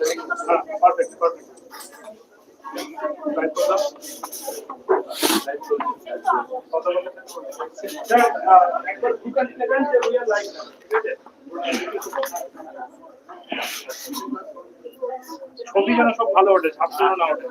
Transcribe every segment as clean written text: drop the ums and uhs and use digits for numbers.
Perfect, perfect. একবার দোকান নেবেন যে উইয়ার লাইক না, ঠিক আছে? ছবি যেন সব ভালো ওঠে, ছাপ যেন না ওঠে।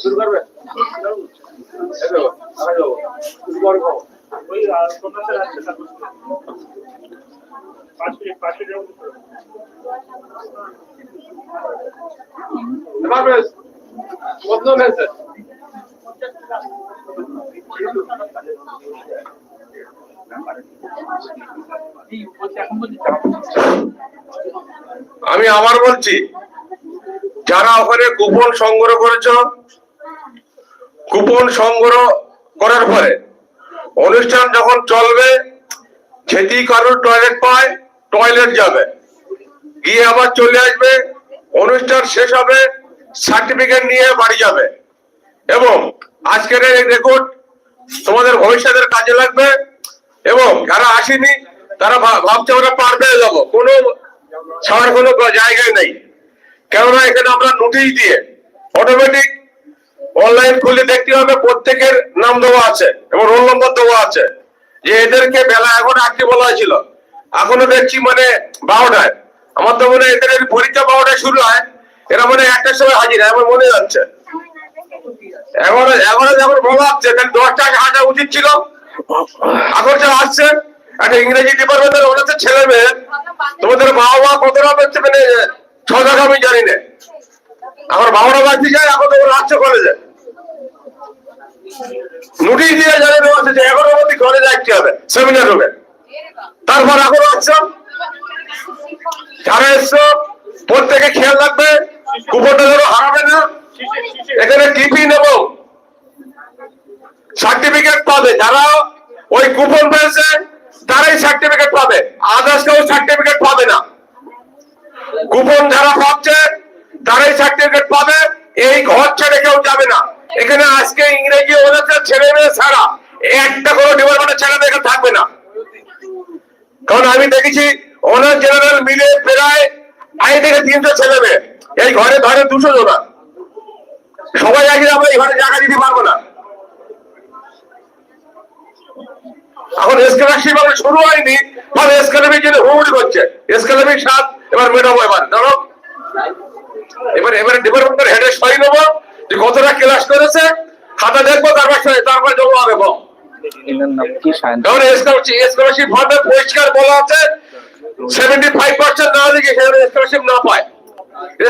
শুরু করবে ওই সোনাতে রাখছে 5 মিনিট আমি আবার বলছি, যারা ওখানে কুপন সংগ্রহ করেছ, কুপন সংগ্রহ করার পরে অনুষ্ঠান যখন চলবে, যদি কারোর টয়লেট পায় টয়লেট যাবে, গিয়ে আবার চলে আসবে, অনুষ্ঠান শেষ হবে, সার্টিফিকেট নিয়ে বাড়ি যাবে। এবং আজকের এই রেকর্ড তোমাদের ভবিষ্যতের কাজে লাগবে। এবং যারা আসেনি তারা ভাবছে আমরা পার পেয়ে যাবো, কোনো ছাড়ার কোনো জায়গায় নেই। কেননা এখানে আমরা নোটিশ দিয়ে অটোমেটিক অনলাইন খুলে দেখতে হবে, প্রত্যেকের নাম দেওয়া আছে এবং রোল নম্বর দেওয়া আছে। যে এদেরকে বেলা এখন 8টি বলা হয়েছিল, এখনো দেখছি মানে 12টায়। আমার তো মনে হয় এদের পরীক্ষা 12টায় শুরু হয়, এরা মানে 1টার সময় হাজির হয় আমার মনে যাচ্ছে। এখনো যখন বলা হচ্ছে 10টা আগে হাঁটা উচিত ছিল। এখন যা আসছে একটা ইংরেজি ডিপার্টমেন্টের অনেক ছেলে মেয়ে, তোমাদের বাবা মা কতটা হচ্ছে মানে সজাগ আমি জানি না। আমার 12টা বাজতে যায়, এখন তোমরা আসছে কলেজে নোটিশ দিয়ে জানিয়ে দেওয়া হচ্ছে যে 11টার মধ্যে ঘরে যাইতে হবে সেমিনার রুমে। তারপর এখন আসছো, যারা এসছো প্রত্যেকে খেয়াল রাখবে কুপনটা যেন হারাবে না। এখানে টিফিন এবং সার্টিফিকেট পাবে, যারা ওই কুপন পেয়েছে তারাই সার্টিফিকেট পাবে, আদার্স কেউ সার্টিফিকেট পাবে না। কুপন যারা পাচ্ছে তারাই সার্টিফিকেট পাবে, এই ঘর ছেড়ে কেউ যাবে না। এখানে আজকে ইংরেজি অনার্সের ছেলে মেয়ে ছাড়া একটা কোনো ডিপার্টমেন্টের ছেলে মেয়ে থাকবে না। কারণ আমি দেখেছি অনার্স জেনারেল মিলে প্রায় 2.5 থেকে 300 ছেলে মেয়ে, এই ঘরে ধরে 200 জন। সবাই আগে আমরা এই ঘরে জায়গা দিতে পারবো না। এখন স্কলারশিপ আমরা শুরু হয়নি, তবে স্কলারশিপ জন্য হুড়ি করছে, স্কলারশিপ 7 এবার মেটাবো। এবার ধরো এবারে ডিপার্টমেন্টের হেডে সই নেবো যে কতটা ক্লাস করেছে, খাতা দেখবো, তারপর দেবো আগে বল। স্কলারশিপ হবে পরিষ্কার বলা আছে 75% না দিকে সেখানে স্কলারশিপ না পায়।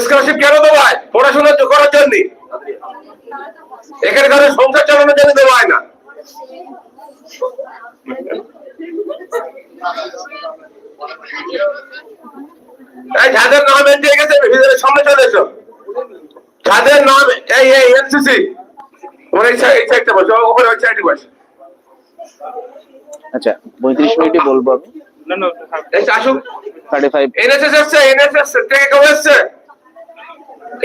স্কলারশিপ কেন দেওয়া হয়? পড়াশোনা করার জন্য, এখানে কারো সংসার চালানোর জন্য দেওয়া হয় না। যাদের নাম এন্ট্রি গেছে ভিতরে সামনে চলে এসো। যাদের নাম এই এনসিসি ওই সাইডটা বসো, ওপরে ওই সাইডে বসো। আচ্ছা 35 মিনিটই বলবো আমি। না না এই আসুক 35 এনএসএস এসছে, এনএসএস থেকে কেউ এসছে?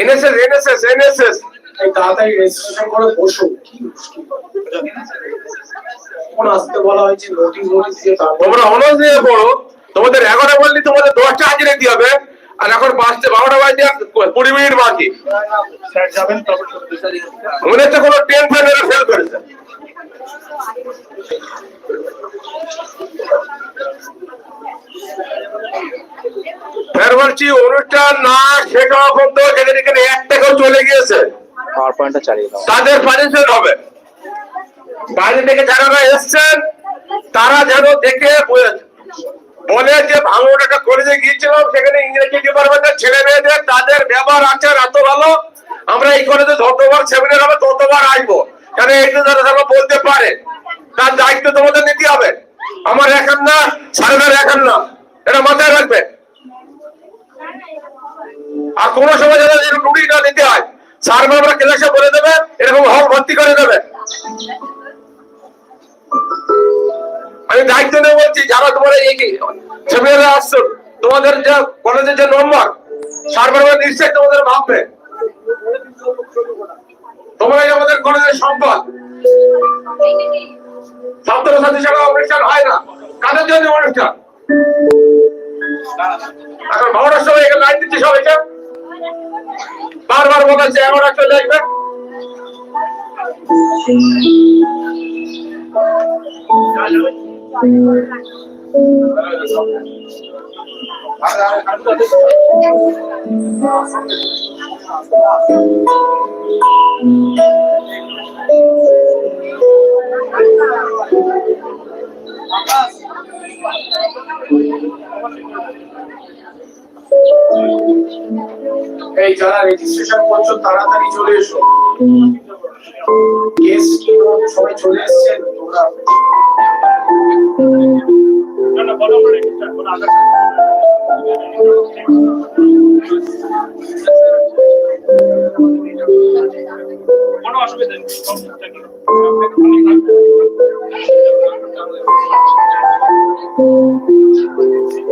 এনএসএস এই তাড়াতাড়ি রেজিস্ট্রেশন করে বসো। কোন আসতে বলা হয়েছে নোটিশ দিয়ে তোমরা অনার্স নিয়ে পড়ো, তোমাদের 11টা বললি তোমাদের 10টা হাজিরা দিতে হবে, আর এখন 12টা বাজে 20 মিনিট বাকি। স্যার যাবেন তবে মনে হচ্ছে কোনো 10 ফেল করেছে। ফের বলছি অনুষ্ঠান না শেষ হওয়া পর্যন্ত যেখানে এখানে 1 টাকাও চলে গিয়েছে পাওয়ার পয়েন্টটা চালিয়ে দাও, তাদের পানিশমেন্ট হবে। বাইরে থেকে যারা এসছেন তারা যেন দেখে বলে যে ভাঙন একটা কলেজে গিয়েছিলাম, সেখানে ইংরেজি ডিপার্টমেন্টের ছেলে মেয়েদের তাদের ব্যবহার আচার এত ভালো, আমরা এই কলেজে যতবার সেমিনার হবে ততবার আসবো। কেন এইটা যারা বলতে পারে তার দায়িত্ব তোমাদের নিতে হবে। আমার এখন না, সারেদার এখন না, এটা মাথায় রাখবে। আর কোন সময় যারা নোটিশ না দিতে হয় স্যার বাবরা ক্লাসে বলে দেবে, এরকম হল ভর্তি করে দেবে। আমি দায়িত্ব নিয়ে বলছি, যারা তোমার এই ছেলেমেয়েরা আসছো, তোমাদের যে কলেজের যে নম্বর, স্যার বাবরা নিশ্চয়ই তোমাদের ভাববে। তোমরাই আমাদের কলেজের সম্পদ। ছাত্রছাত্রী ছাড়া অনুষ্ঠান হয় না। কাদের জন্য অনুষ্ঠান? এখন ভাবনার সময় এখানে লাইন দিচ্ছি সবাইকে, বারবার বলেছে আমরা চলে আসবে। এই যারা রেজিস্ট্রেশন করছো তাড়াতাড়ি চলে এসো। গেস্ট কিনোট সবাই চলে এসেছেন তোমরা। কোনো অসুবিধা নেই।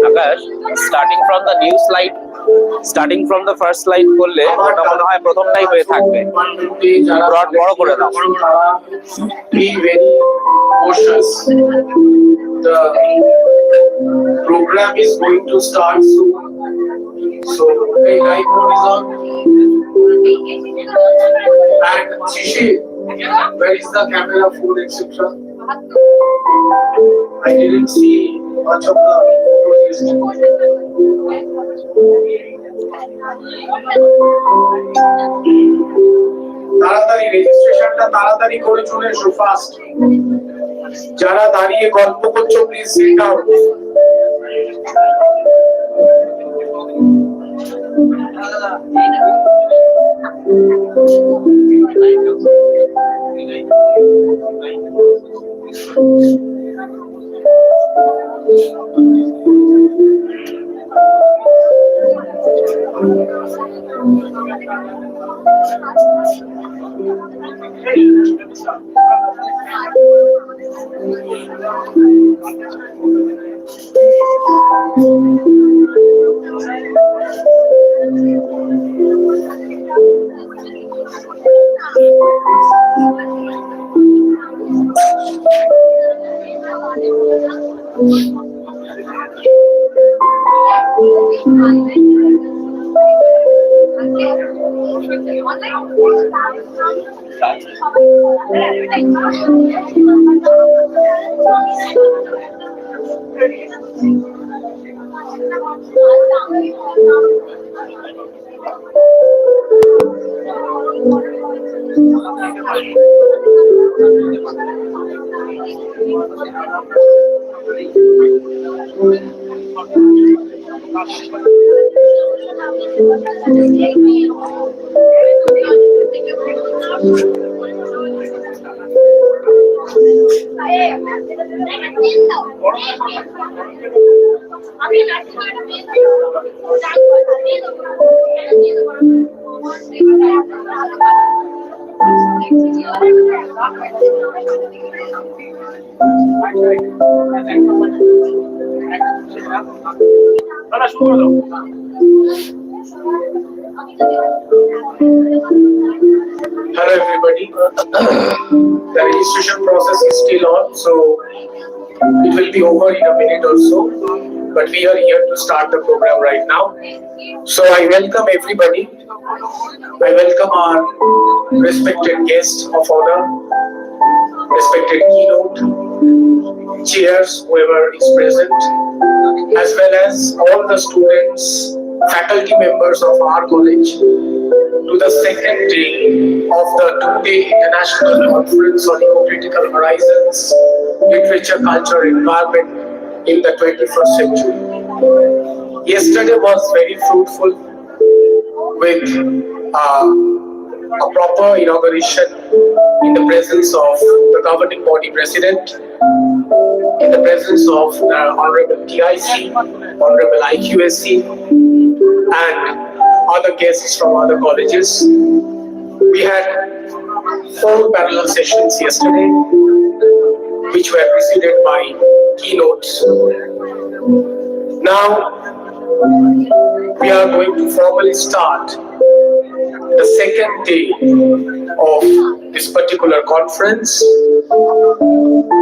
Akash, starting from the first slide করলে ওটা মনে হয় প্রথমটাই হয়ে থাকবে। Broad বড় করে দাও। Be very cautious. The program is going to start soon. So, hey, live mode is on. And Shishi, where is the camera, phone, etc.? I didn't see much of the তাড়াতাড়ি রেজিস্ট্রেশনটা তাড়াতাড়ি করে চলে এসো fast. যারা দাঁড়িয়ে গল্প করছো please sit down. Hello everybody. The registration process is still on, so it will be over in a minute or so. But we are here to start the program right now. So I welcome everybody. I welcome our respected guests of honor, respected keynote, chairs, whoever is present, as well as all the students, faculty members of our college, to the second day of the two-day International Conference on Ecocritical Horizons, Literature, Culture, Environment in the 21st century. Yesterday was very fruitful with a proper inauguration in the presence of the governing body president, in the presence of the Honorable TIC, Honorable IQSC, and other guests from other colleges. We had 4 parallel sessions yesterday, which were preceded by keynotes. Now, we are going to formally start the second day of this particular conference.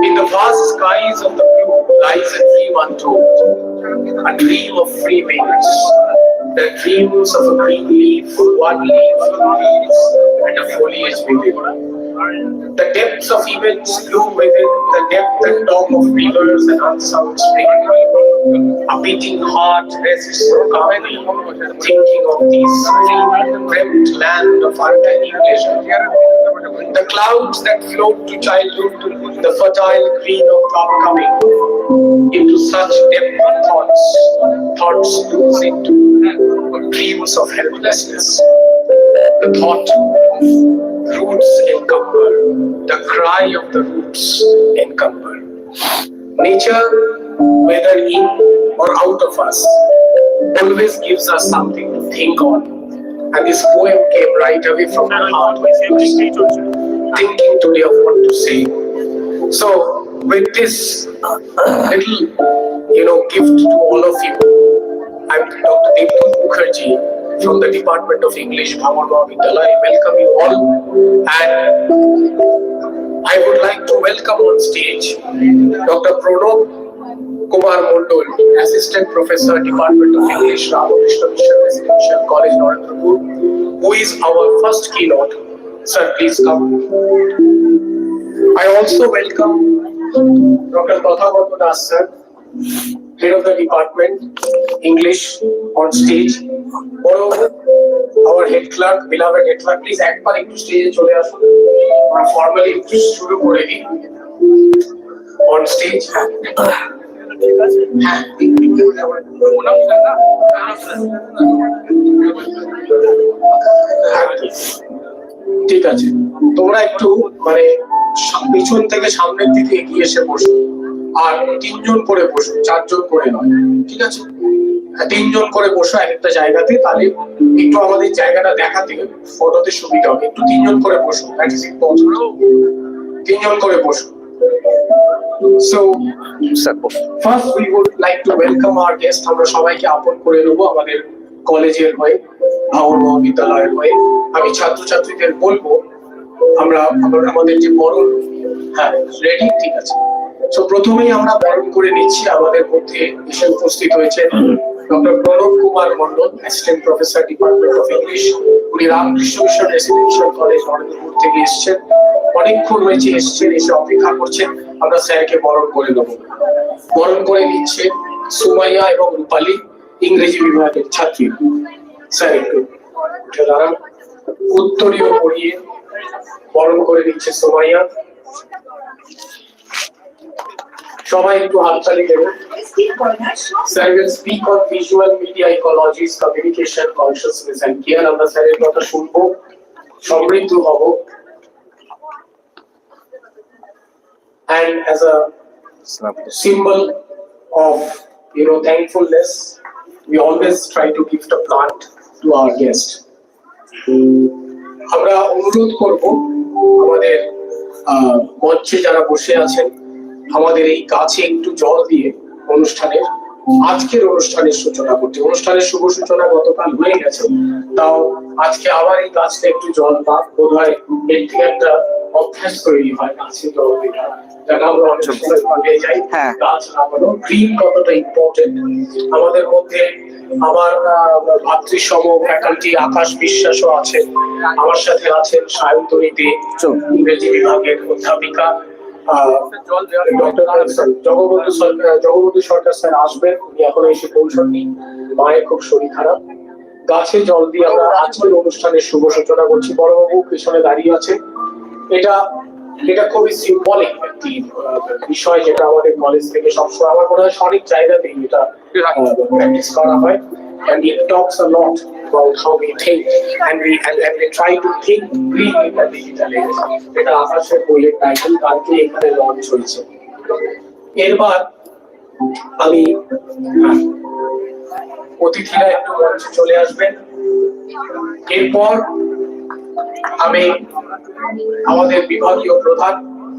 In the vast skies of the blue lies a dream untold, a dream of free wings, the dreams of a green leaf, one leaf, and a foliage within. The depths of immense blue within, the depth and dog of rivers and unsung spring. A beating heart rests calmly, thinking of this dreamt land of undying pleasure. The clouds that float to childhood, the fertile green of upcoming, into such depth of thoughts lose into dreams of helplessness. The thought of roots encumber, the cry of the roots encumber. Nature, whether in or out of us, always gives us something to think on. And this poem came right away from my heart, thinking today of what to say. So, with this little, gift to all of you, I'm Dr. Deepthun Mukherjee from the Department of English, Mandal. I welcome you all, and I would like to welcome on stage Dr. Pranab Mandal, Assistant Professor, Department of English, Ecocriticism Residential College, Narendrapur, who is our first keynote. Sir, please come. I also welcome Dr. Pranab, sir, Head of the Department, English, on stage. Moreover, our head clerk, beloved head clerk, please act for to stage. Formally, shuru kore di on stage. ঠিক আছে, তোমরা একটু মানে পিছন থেকে সামনের দিকে এগিয়ে এসে বসো, আর 3 জন করে বসো, 4 জন করে নয়, ঠিক আছে? 3 জন করে বসো একটা জায়গাতে, তাহলে একটু আমাদের জায়গাটা দেখাতে ফটোতে সুবিধা হবে। একটু 3 জন করে বসো, 3 জন করে বসো। So, first we would like to welcome our guest. আমরা সবাইকে আপন করে নেব আমাদের কলেজের হয়ে, আমার মহাবিদ্যালয়ের হয়ে। আমি ছাত্রছাত্রীদের বলবো আমরা আমাদের যে বরণ, হ্যাঁ রেডি, ঠিক আছে। তো প্রথমেই আমরা বরণ করে নিচ্ছি। আমাদের মধ্যে এসে উপস্থিত হয়েছে doctor Pranab Kumar Mandal, assistant professor, department of English. উনি Ramakrishna mission residential college, Narendrapur থেকে এসেছেন। অনেকক্ষণ হয়েছে এসেছেন, এসে অপেক্ষা করছেন। আমরা স্যারকে বরণ করে দেবো। বরণ করে নিচ্ছে সুমাইয়া এবং রূপালী, ইংরেজি বিভাগের ছাত্রী। স্যার একটু উঠে দাঁড়ান। উত্তরীয় পড়িয়ে বরণ করে নিচ্ছে সুমাইয়া। সবাই একটু হাততালি দেবেন। Sir will speak on visual media ecologies, communication, consciousness and care. আমরা স্যারের কথা শুনবো, সমৃদ্ধ হব। And as a symbol of thankfulness, we always try to gift a plant to our guest. আমরা অনুরোধ করব আমাদের মঞ্চে যারা বসে আছেন, আমাদের এই গাছে একটু জল দিয়ে আজকের অনুষ্ঠানের সূচনা করতে। অনুষ্ঠানের শুভ সূচনা গতকাল হয়ে গেছে, তাও আজকে আবার এই গাছটা একটু জল পাক, বোধ হয় এর থেকে একটা অভ্যাস তৈরি হয় গাছে জল দেওয়া, যারা আমরা অনেক সময় ভুলে যাই গাছ লাগানো। গ্রিন কতটা ইম্পর্টেন্ট আমাদের মধ্যে। আমার ভাতৃসম ফ্যাকাল্টি আকাশ বিশ্বাসও আছেন, আমার সাথে আছেন সায়ন্তনীতে ইংরেজি বিভাগের অধ্যাপিকা জগবন্ধু সরকার স্যার আসবেন। উনি এখনো এসে পৌঁছননি, মায়ের খুব শরীর খারাপ। গাছে জল দিয়ে আমরা আজকের অনুষ্ঠানের শুভ সূচনা করছি। বড়বাবু পিছনে দাঁড়িয়ে আছে। এটা খুবই সিম্বলিক একটি বিষয়, যেটা আমাদের কলেজ থেকে সবসময় আমার মনে হয় অনেক জায়গাতেই এটা প্র্যাকটিস করা হয়। And it talks a lot about how we think, and we try to think green in the digital age. এটা আকাশের বইয়ের টাইটেল, কালকে এখানে লঞ্চ হয়েছে। এরপর আমি অতিথিরা একটু মঞ্চে চলে আসবেন। এরপর আমি আমাদের বিভাগীয় প্রধান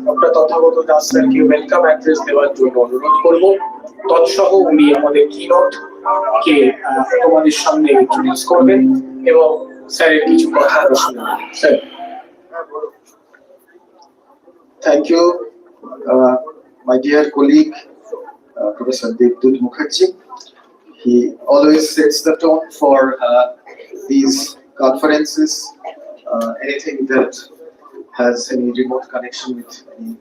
ডক্টর তথাগত দাস স্যারকে ওয়েলকাম অ্যাড্রেস দেওয়ার জন্য অনুরোধ করব। তৎসহ উনি আমাদের কিনোট কে তোমাদের সামনে ইন্ট্রোডিউস করবেন এবং স্যারের কিছু কথা শুনবেন। Sir. Thank you, my dear colleague, Professor Devdut Mukherjee. He always sets the tone for these conferences, anything that has any remote connection with any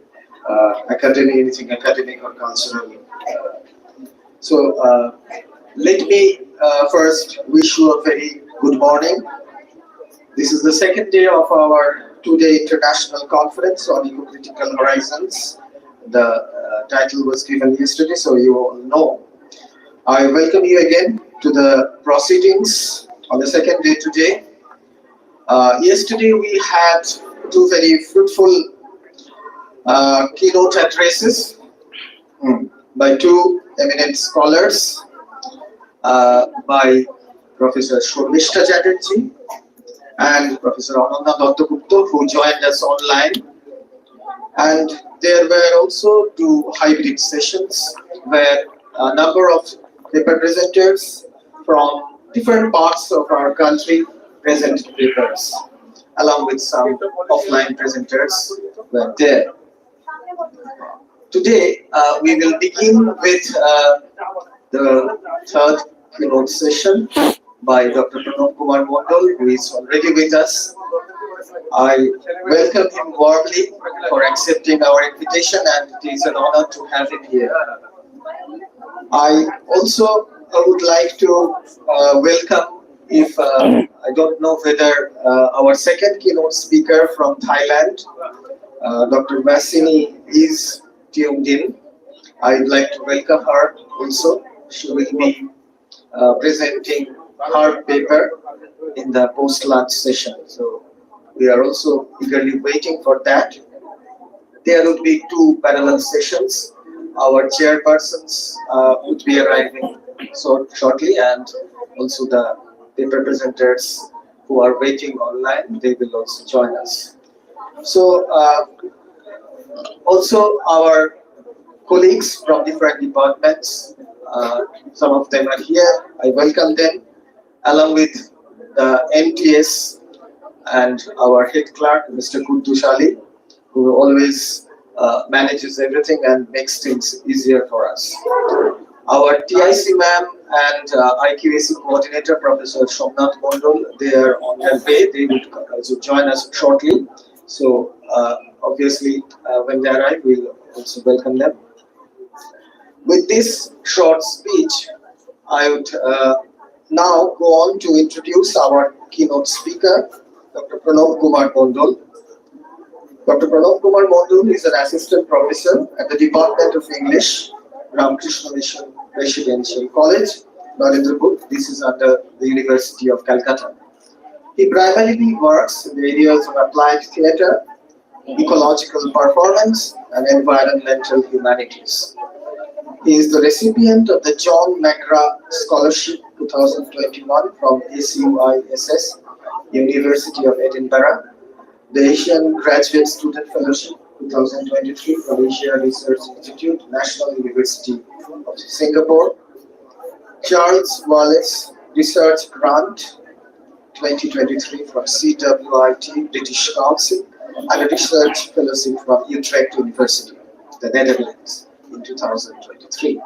academy, anything academic or cultural. So let me first wish you a very good morning. This is the second day of our two-day international conference on ecocritical horizons. The title was given yesterday, so you all know. I welcome you again to the proceedings on the second day today. Yesterday we had two very fruitful keynote addresses by two eminent scholars, by Professor Shormishta Chatterjee and Professor Ananda Dattagupta, who joined us online. And there were also two hybrid sessions where a number of paper presenters from different parts of our country presented papers, along with some offline presenters were there. Today, we will begin with the third keynote session by Dr. Pranab Kumar Mandal, who is already with us. I welcome him warmly for accepting our invitation, and it is an honor to have him here. I also would like to welcome, if I don't know whether our second keynote speaker from Thailand, Dr. Vasini, is tuned in. I'd like to welcome her also. She will be presenting her paper in the post-lunch session. So we are also eagerly waiting for that. There would be two parallel sessions. Our chairpersons would be arriving shortly, and also the paper presenters who are waiting online, they will also join us. So also our colleagues from different departments, some of them are here. I welcome them, along with the MTS and our head clerk, Mr. Kuntushali, who always manages everything and makes things easier for us. Our TIC ma'am and IQAC coordinator, Professor Somnath Mandal, they are on their way. They will also join us shortly. So obviously, when they arrive, we'll also welcome them. With this short speech, I would now go on to introduce our keynote speaker, Dr. Pranab Kumar Mandal. Dr. Pranab Kumar Mandal is an assistant professor at the Department of English, Ramakrishna Mission Residential College, Narendrapur. This is under the University of Calcutta. He primarily works in the areas of applied theatre, ecological performance, and environmental humanities. He is the recipient of the John McGrath Scholarship 2021 from ACUISS, University of Edinburgh, the Asian Graduate Student Fellowship 2023 from Asia Research Institute, National University of Singapore, Charles Wallace Research Grant 2023 from CWIT British Council, and a research fellowship from Utrecht University, the Netherlands, in 2023.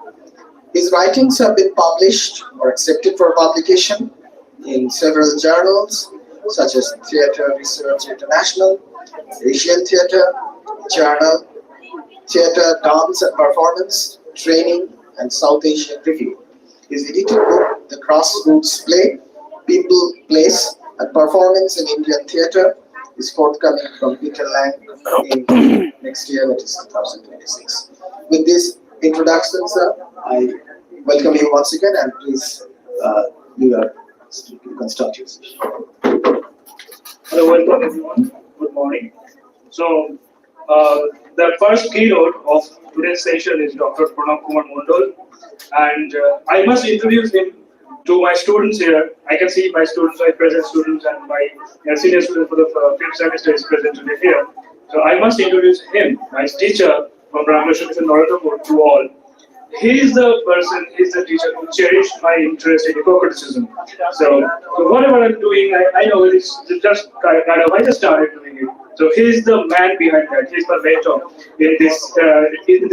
His writings have been published or accepted for publication in several journals such as Theatre Research International, Asian Theatre Journal, Theatre, Dance and Performance, Training, and South Asian Review. His edited book, The Grassroots Play, People, Place, and Performance in Indian Theatre, is forthcoming from Peter Lang in next year, that is 2026. With this introduction, sir, I welcome you once again, and please, you can start your session. Hello, welcome everyone. Good morning. So, the first keynote of today's session is Dr. Pranab Kumar Mandal, and I must introduce him to my students here. I can see my students, my present students, and my senior student for the fifth semester is present today here. So I must introduce him, my teacher from Rameshwar Naratapur, to all. He is the person, he is the teacher who cherished my interest in eco-criticism. So whatever I'm doing, I know it is just kind of, I just started doing it. So he is the man behind that. He is the mentor in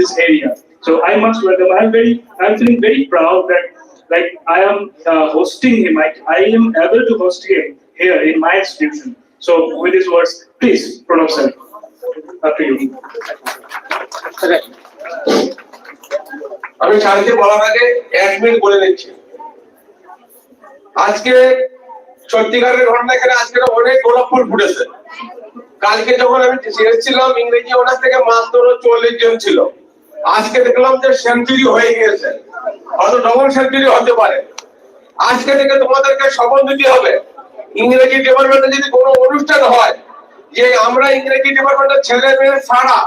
this area. So I must welcome. I'm feeling very proud that like I am hosting him. I am able to host him here in my institution. So with these words, please, Pranab sir, up to you. আমি স্যারকে বলার আগে 1 minute বলে নিচ্ছি। আজকে সত্যিকারের ঘটনা, এখানে আজকে অনেক গোলাপ ফুল ফুটেছে। কালকে যখন আমি এসেছিলাম ইংরেজি অনার্স থেকে মাত্র 40 জন ছিল, আজকে দেখলাম যে সেঞ্চুরি হয়ে গিয়েছে, হয়তো ডবল সেঞ্চুরি হতে পারে। আজকে থেকে তোমাদেরকে শপথ নিতে হবে, ইংরেজি ডিপার্টমেন্টে যদি কোনো অনুষ্ঠান হয়, যে আমরা ইংরেজি ডিপার্টমেন্টের ছেলে মেয়ে ছাড়া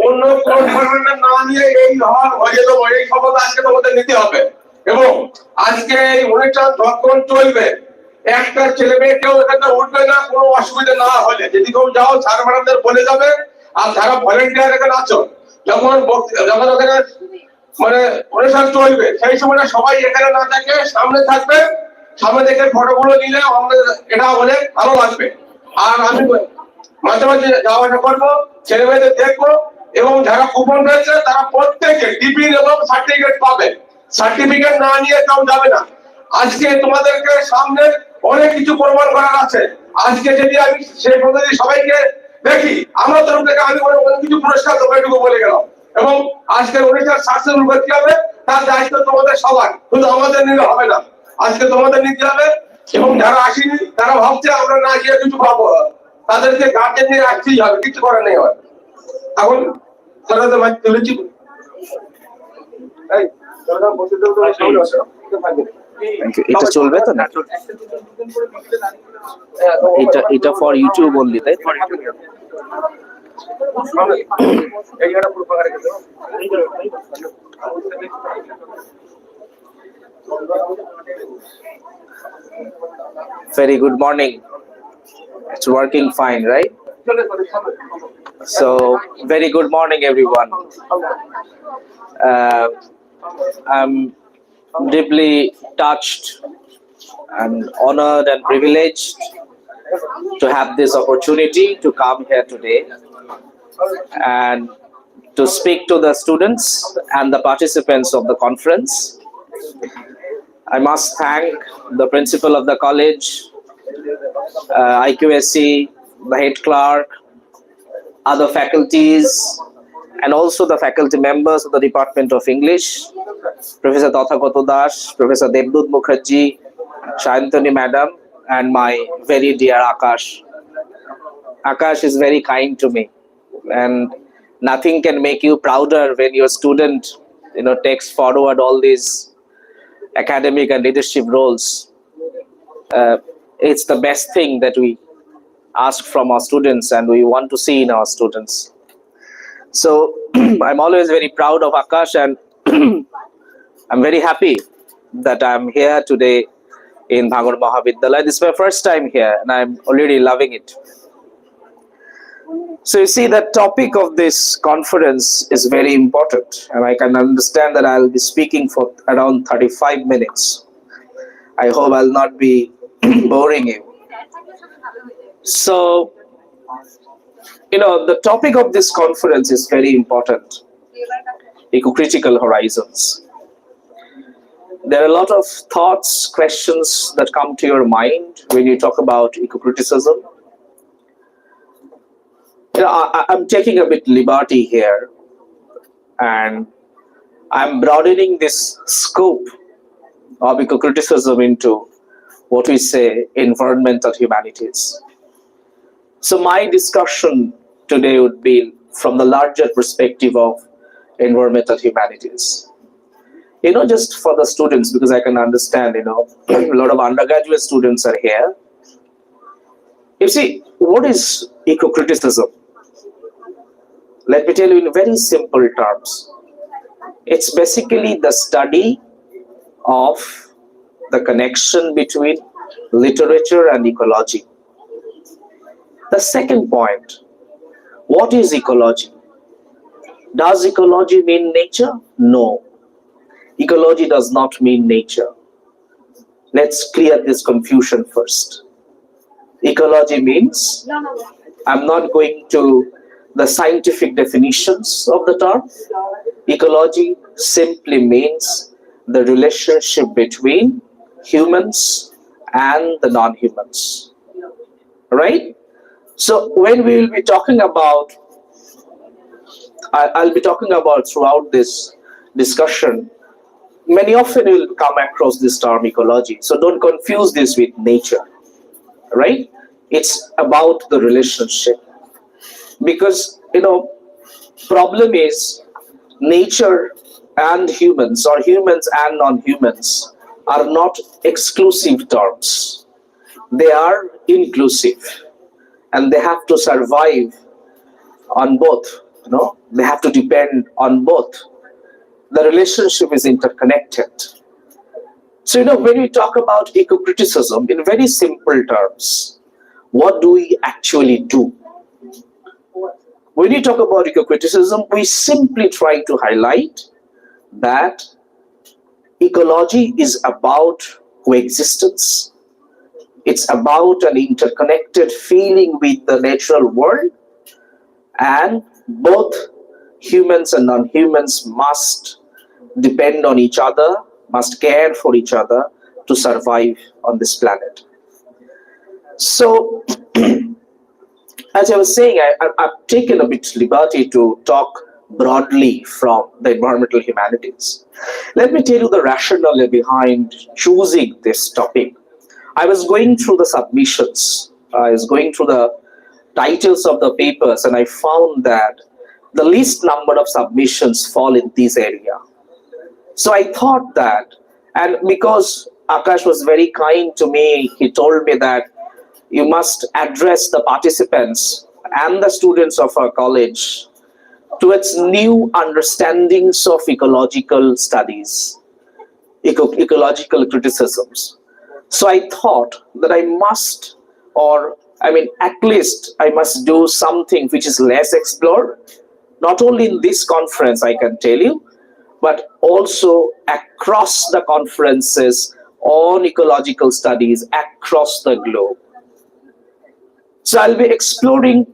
অন্য কোন ডিপার্টমেন্টের না নিয়ে এই হল হয়ে যাবো, এই শপথ আজকে তোমাদের নিতে হবে। এবং আজকে এই অনুষ্ঠান যখন চলবে, একটা ছেলে মেয়ে কেউ এখানে উঠবে না কোনো অসুবিধা না হলে। যদি কেউ যাও স্যার ম্যাডামদের বলে যাবে, আর যারা ভলেন্টিয়ার এখানে আছো, যখন ওখানে মানে অনুষ্ঠান চলবে সেই সময় সবাই এখানে না থাকে, সামনে থাকবে, সামনে থেকে ফটোগুলো নিলে আমাদের এটা বলে ভালো লাগবে। আর আমি মাঝে মাঝে যাওয়া আসা করবো, ছেলে মেয়েদের দেখবো, এবং যারা কুপন রয়েছে তারা প্রত্যেকে টিফিন এবং সার্টিফিকেট পাবে। সার্টিফিকেট না নিয়ে কেউ যাবে না। আজকে তোমাদেরকে সামনে অনেক কিছু প্রমাণ করার আছে। আজকে যদি আমি সেই পদ্ধতি সবাইকে দেখি, আমার তরফ থেকে আমি অনেক কিছু পুরস্কার দেবো, এটুকু বলে গেলাম। এবং আজকের অনুষ্ঠান সাকসেসফুল করতে হবে, তার দায়িত্ব তোমাদের সবার, শুধু আমাদের নিলে হবে না, আজকে তোমাদের নিতে হবে। এবং যারা আসেনি তারা ভাবছে আমরা না গিয়ে কিছু পাবো, তাদেরকে গার্জেন নিয়ে আসতেই হবে, কিছু করার নেই। হয় এখন তাদের ভাই তুলেছি এটা চলবে তো না? এটা ফর ইউটিউব অনলি, তাই? Very good morning. It's working fine, right? So, very good morning, everyone. I'm deeply touched and honored and privileged to have this opportunity to come here today and to speak to the students and the participants of the conference. I must thank the principal of the college, IQSC, the head clerk, other faculties, and also the faculty members of the Department of English, Professor Tathagoto Das, Professor Devdut Mukherjee, Shayantani Madam, and my very dear Akash. Akash is very kind to me, and nothing can make you prouder when your student, takes forward all these academic and leadership roles. It's the best thing that we ask from our students and we want to see in our students. So I'm always very proud of Akash, and I'm very happy that I'm here today in Bhangor Mahavidyalaya. This is my first time here and I'm already loving it. So you see, the topic of this conference is very important, and I can understand that I'll be speaking for around 35 minutes. I hope I'll not be boring you. So, the topic of this conference is very important: eco-critical horizons. There are a lot of thoughts, questions that come to your mind when you talk about eco-criticism. I'm taking a bit liberty here, and I'm broadening this scope of eco-criticism into what we say environmental humanities. So my discussion today would be from the larger perspective of environmental humanities. Just for the students, because I can understand, a lot of undergraduate students are here. You see, what is eco-criticism? Let me tell you in very simple terms. It's basically the study of the connection between literature and ecology. The second point, what is ecology? Does ecology mean nature? No. Ecology does not mean nature. Let's clear this confusion first. Ecology means, I'm not going to the scientific definitions of the term. Ecology simply means the relationship between humans and the non-humans. Right? So when we will be talking about, I'll be talking about throughout this discussion, many often you will come across this term ecology. So don't confuse this with nature. Right? It's about the relationship. Because, problem is nature and humans, or humans and non-humans, are not exclusive terms. They are inclusive, and they have to survive on both. They have to depend on both. The relationship is interconnected. So, when we talk about eco-criticism in very simple terms, what do we actually do? When we talk about eco-criticism, we simply try to highlight that ecology is about coexistence. It's about an interconnected feeling with the natural world, and both humans and non-humans must depend on each other, must care for each other to survive on this planet. So, as I was saying, I've taken a bit liberty to talk broadly from the environmental humanities. Let me tell you the rationale behind choosing this topic. I was going through the submissions, I was going through the titles of the papers, and I found that the least number of submissions fall in this area. So I thought that, and because Akash was very kind to me, he told me that you must address the participants and the students of our college towards new understandings of ecological studies, ecological criticisms. So I thought that I must, at least I must do something which is less explored, not only in this conference, I can tell you, but also across the conferences on ecological studies across the globe. So I'll be exploring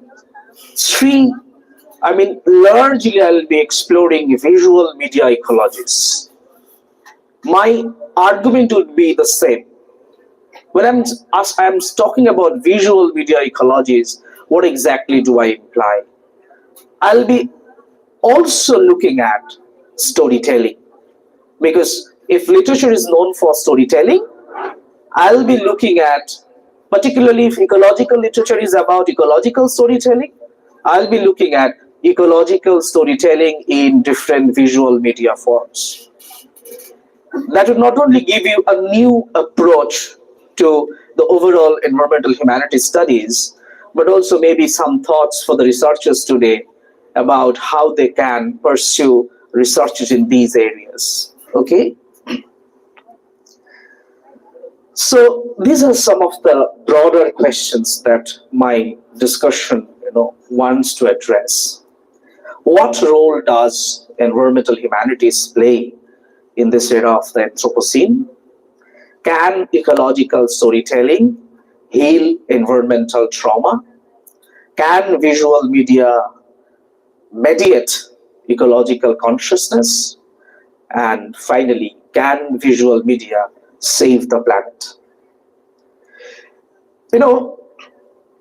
largely I'll be exploring visual media ecologies. My argument would be the same. When I'm talking about visual media ecologies, what exactly do I imply? I'll be also looking at storytelling. Because if literature is known for storytelling, I'll be looking at, particularly if ecological literature is about ecological storytelling, I'll be looking at ecological storytelling in different visual media forms. That will not only give you a new approach to the overall environmental humanities studies, but also maybe some thoughts for the researchers today about how they can pursue researches in these areas. Okay? So these are some of the broader questions that my discussion wants to address. What role does environmental humanities play in this era of the Anthropocene? Can ecological storytelling heal environmental trauma? Can visual media mediate ecological consciousness? And finally, can visual media save the planet?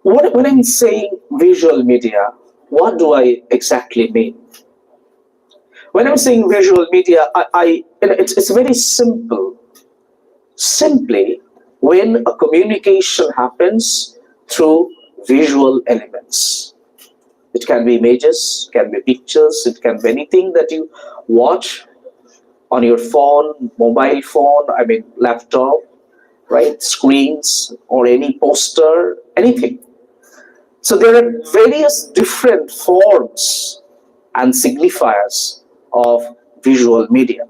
When I'm saying visual media, what do I exactly mean? When I'm saying visual media, it's very simple. Simply, when a communication happens through visual elements. It can be images, can be pictures, it can be anything that you watch on your phone, mobile phone, laptop, right? Screens, or any poster, anything. So there are various different forms and signifiers of visual media.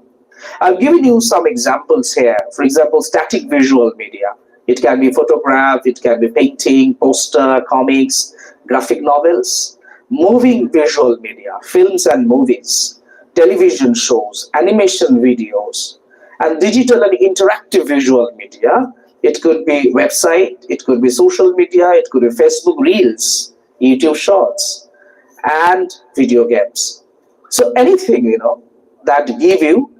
I've given you some examples here. For example, static visual media. It can be photograph, it can be painting, poster, comics, graphic novels. Moving visual media, films and movies, television shows, animation videos, and digital and interactive visual media. It could be website, it could be social media, it could be Facebook Reels, YouTube Shorts, and video games. So anything, that give you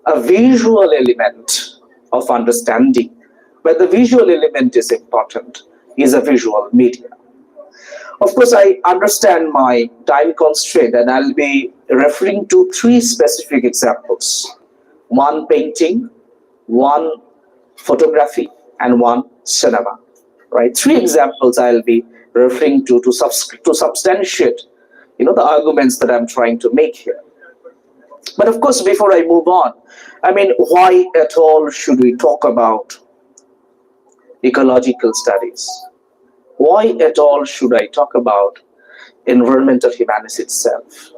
a visual element of understanding, but the visual element is important, is a visual media. Of course, I understand my time constraint and I'll be referring to 3 specific examples. 1 painting, 1 photography, and 1 cinema. Right? 3 examples I'll be referring to substantiate the arguments that I'm trying to make here. But of course, before I move on, why at all should we talk about ecological studies? Why at all should I talk about environmental humanities itself?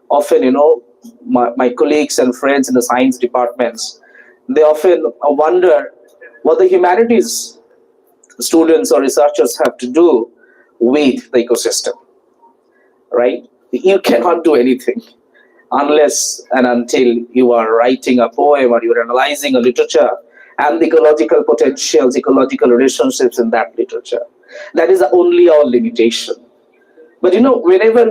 Often, my colleagues and friends in the science departments, they often wonder what the humanities students or researchers have to do with the ecosystem, right? You cannot do anything unless and until you are writing a poem or you're analyzing a literature and the ecological potentials, ecological relationships in that literature. That is only our limitation. But whenever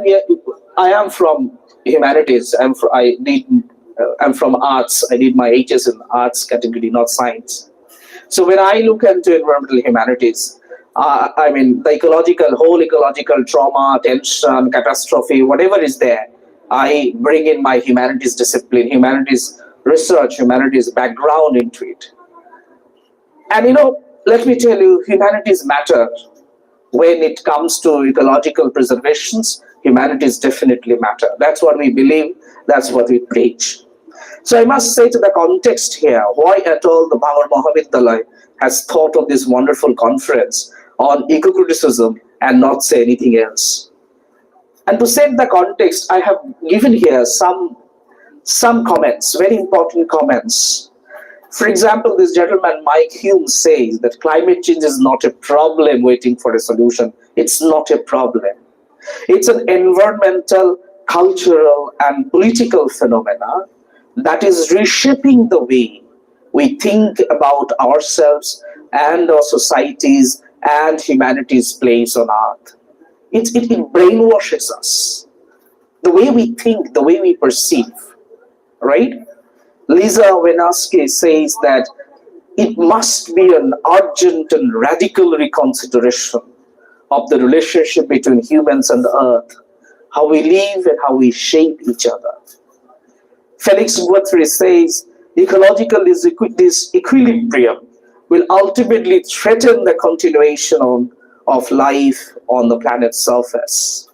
I am from humanities, I'm from arts. I did my HS in arts category, not science. So when I look into environmental humanities, the whole ecological trauma, tension, catastrophe, whatever is there, I bring in my humanities discipline, humanities research, humanities background into it. And let me tell you, humanities matter. When it comes to ecological preservations, humanities definitely matter. That's what we believe, that's what we preach. So I must say to the context here, why at all the Bangor Mahavidyalaya has thought of this wonderful conference on ecocriticism and not say anything else. And to set the context, I have given here some comments, very important comments. For example, this gentleman, Mike Hume, says that climate change is not a problem waiting for a solution. It's not a problem. It's an environmental, cultural, and political phenomena that is reshaping the way we think about ourselves and our societies and humanity's place on earth. It brainwashes us. The way we think, the way we perceive, right? Lisa Winaski says that it must be an urgent and radical reconsideration of the relationship between humans and the earth, how we live and how we shape each other. Felix Guthrie says ecological disequilibrium will ultimately threaten the continuation of life on the planet's surface.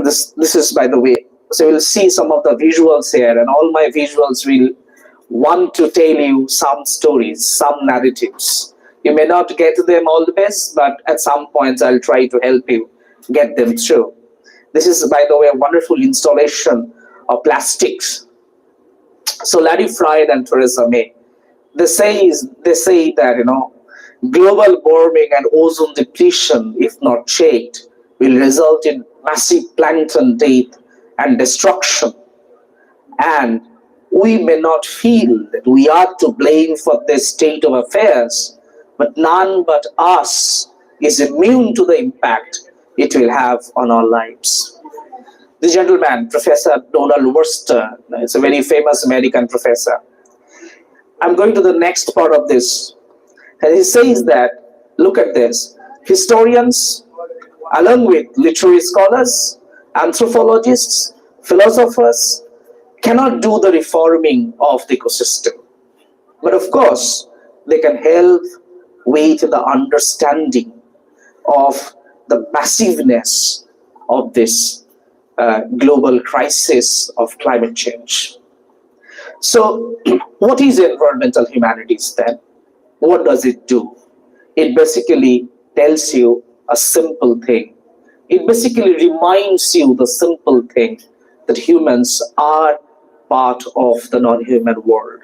This is, by the way, so we'll see some of the visuals here, and all my visuals will want to tell you some stories, some narratives. You may not get them all the best, but at some points I'll try to help you get them through. This is, by the way, a wonderful installation of plastics. So Larry Freud and Theresa May, they say that global warming and ozone depletion, if not checked, will result in massive plankton death and destruction. And we may not feel that we are to blame for this state of affairs, but none but us is immune to the impact it will have on our lives. The gentleman, Professor Donald Worcester, is a very famous American professor. I'm going to the next part of this. And he says that, look at this, historians, along with literary scholars, anthropologists, philosophers, cannot do the reforming of the ecosystem. But of course, they can help with the understanding of the massiveness of this global crisis of climate change. So, what is environmental humanities then? What does it do? It basically tells you a simple thing. It basically reminds you the simple thing that humans are part of the non-human world.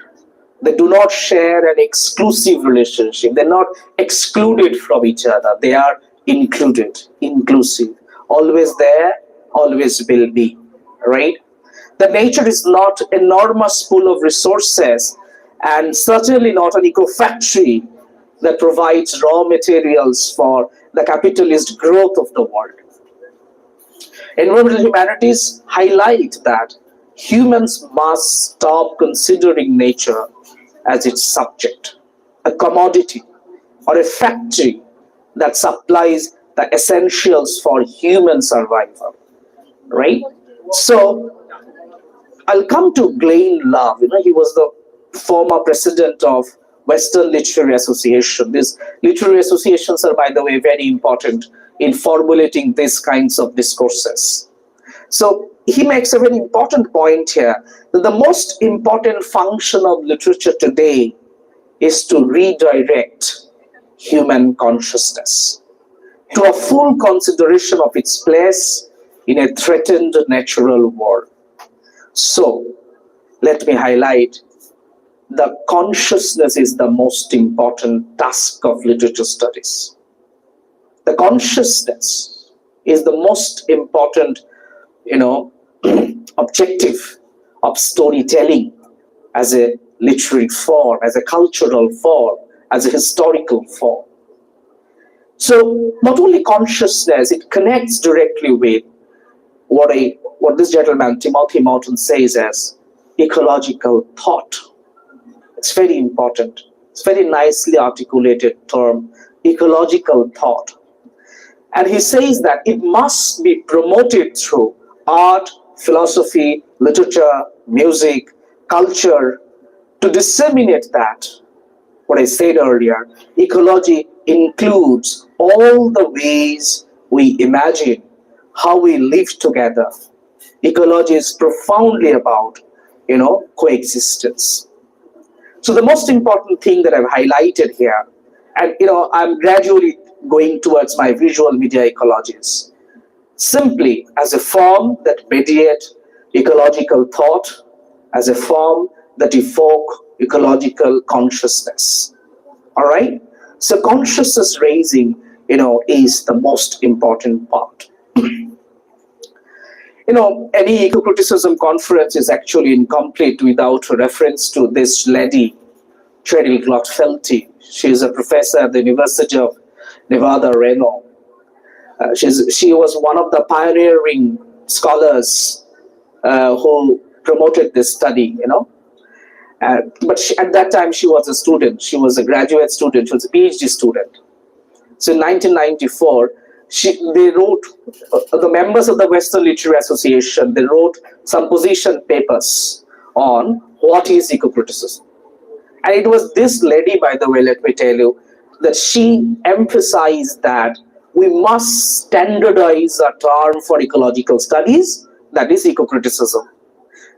They do not share an exclusive relationship. They're not excluded from each other. They are included, inclusive. Always there, always will be, right? The nature is not enormous pool of resources, and certainly not an eco-factory that provides raw materials for the capitalist growth of the world. Environmental humanities highlight that humans must stop considering nature as its subject, a commodity or a factory that supplies the essentials for human survival, right? So I'll come to Glenn Love. He was the former president of Western Literary Association. These literary associations are, by the way, very important in formulating these kinds of discourses. So he makes a very important point here, that the most important function of literature today is to redirect human consciousness to a full consideration of its place in a threatened natural world. So let me highlight, the consciousness is the most important task of literature studies. The consciousness is the most important, objective of storytelling as a literary form, as a cultural form, as a historical form. So not only consciousness, it connects directly with what this gentleman, Timothy Morton, says as ecological thought. It's very important. It's very nicely articulated term, ecological thought. And he says that it must be promoted through art, philosophy, literature, music, culture, to disseminate that. What I said earlier, ecology includes all the ways we imagine how we live together. Ecology is profoundly about, coexistence. So the most important thing that I've highlighted here, and I'm gradually going towards my visual media ecologies, simply as a form that mediate ecological thought, as a form that evoke ecological consciousness. All right? So consciousness raising, is the most important part. Any eco-criticism conference is actually incomplete without a reference to this lady, Cheryl Glotfelty. She is a professor at the University of Nevada, Reno. She was one of the pioneering scholars who promoted this study, but at that time she was a student. She was a graduate student. She was a PhD student. So in 1994, they wrote, the members of the Western Literary Association, they wrote some position papers on what is eco-criticism. And it was this lady, by the way, let me tell you, that she emphasized that we must standardize a term for ecological studies, that is eco-criticism.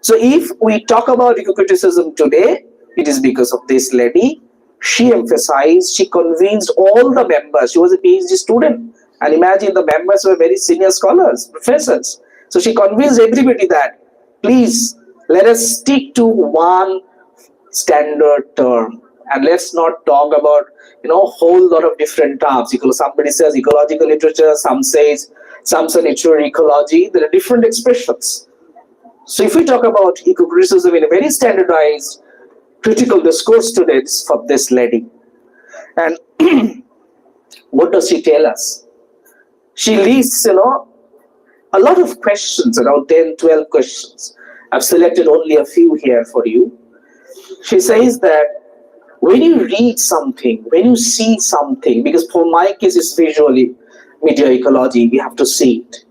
So if we talk about eco-criticism today, it is because of this lady. She emphasized, she convinced all the members. She was a PhD student. And imagine the members were very senior scholars, professors. So she convinced everybody that, please, let us stick to one standard term. And let's not talk about, whole lot of different terms. Somebody says ecological literature, some say literary ecology. There are different expressions. So if we talk about eco-criticism in a very standardized critical discourse today, it's for this lady. And what does she tell us? She lists, a lot of questions, around 10, 12 questions. I've selected only a few here for you. She says that when you read something, when you see something, because for my case it's visually media ecology, you have to see it.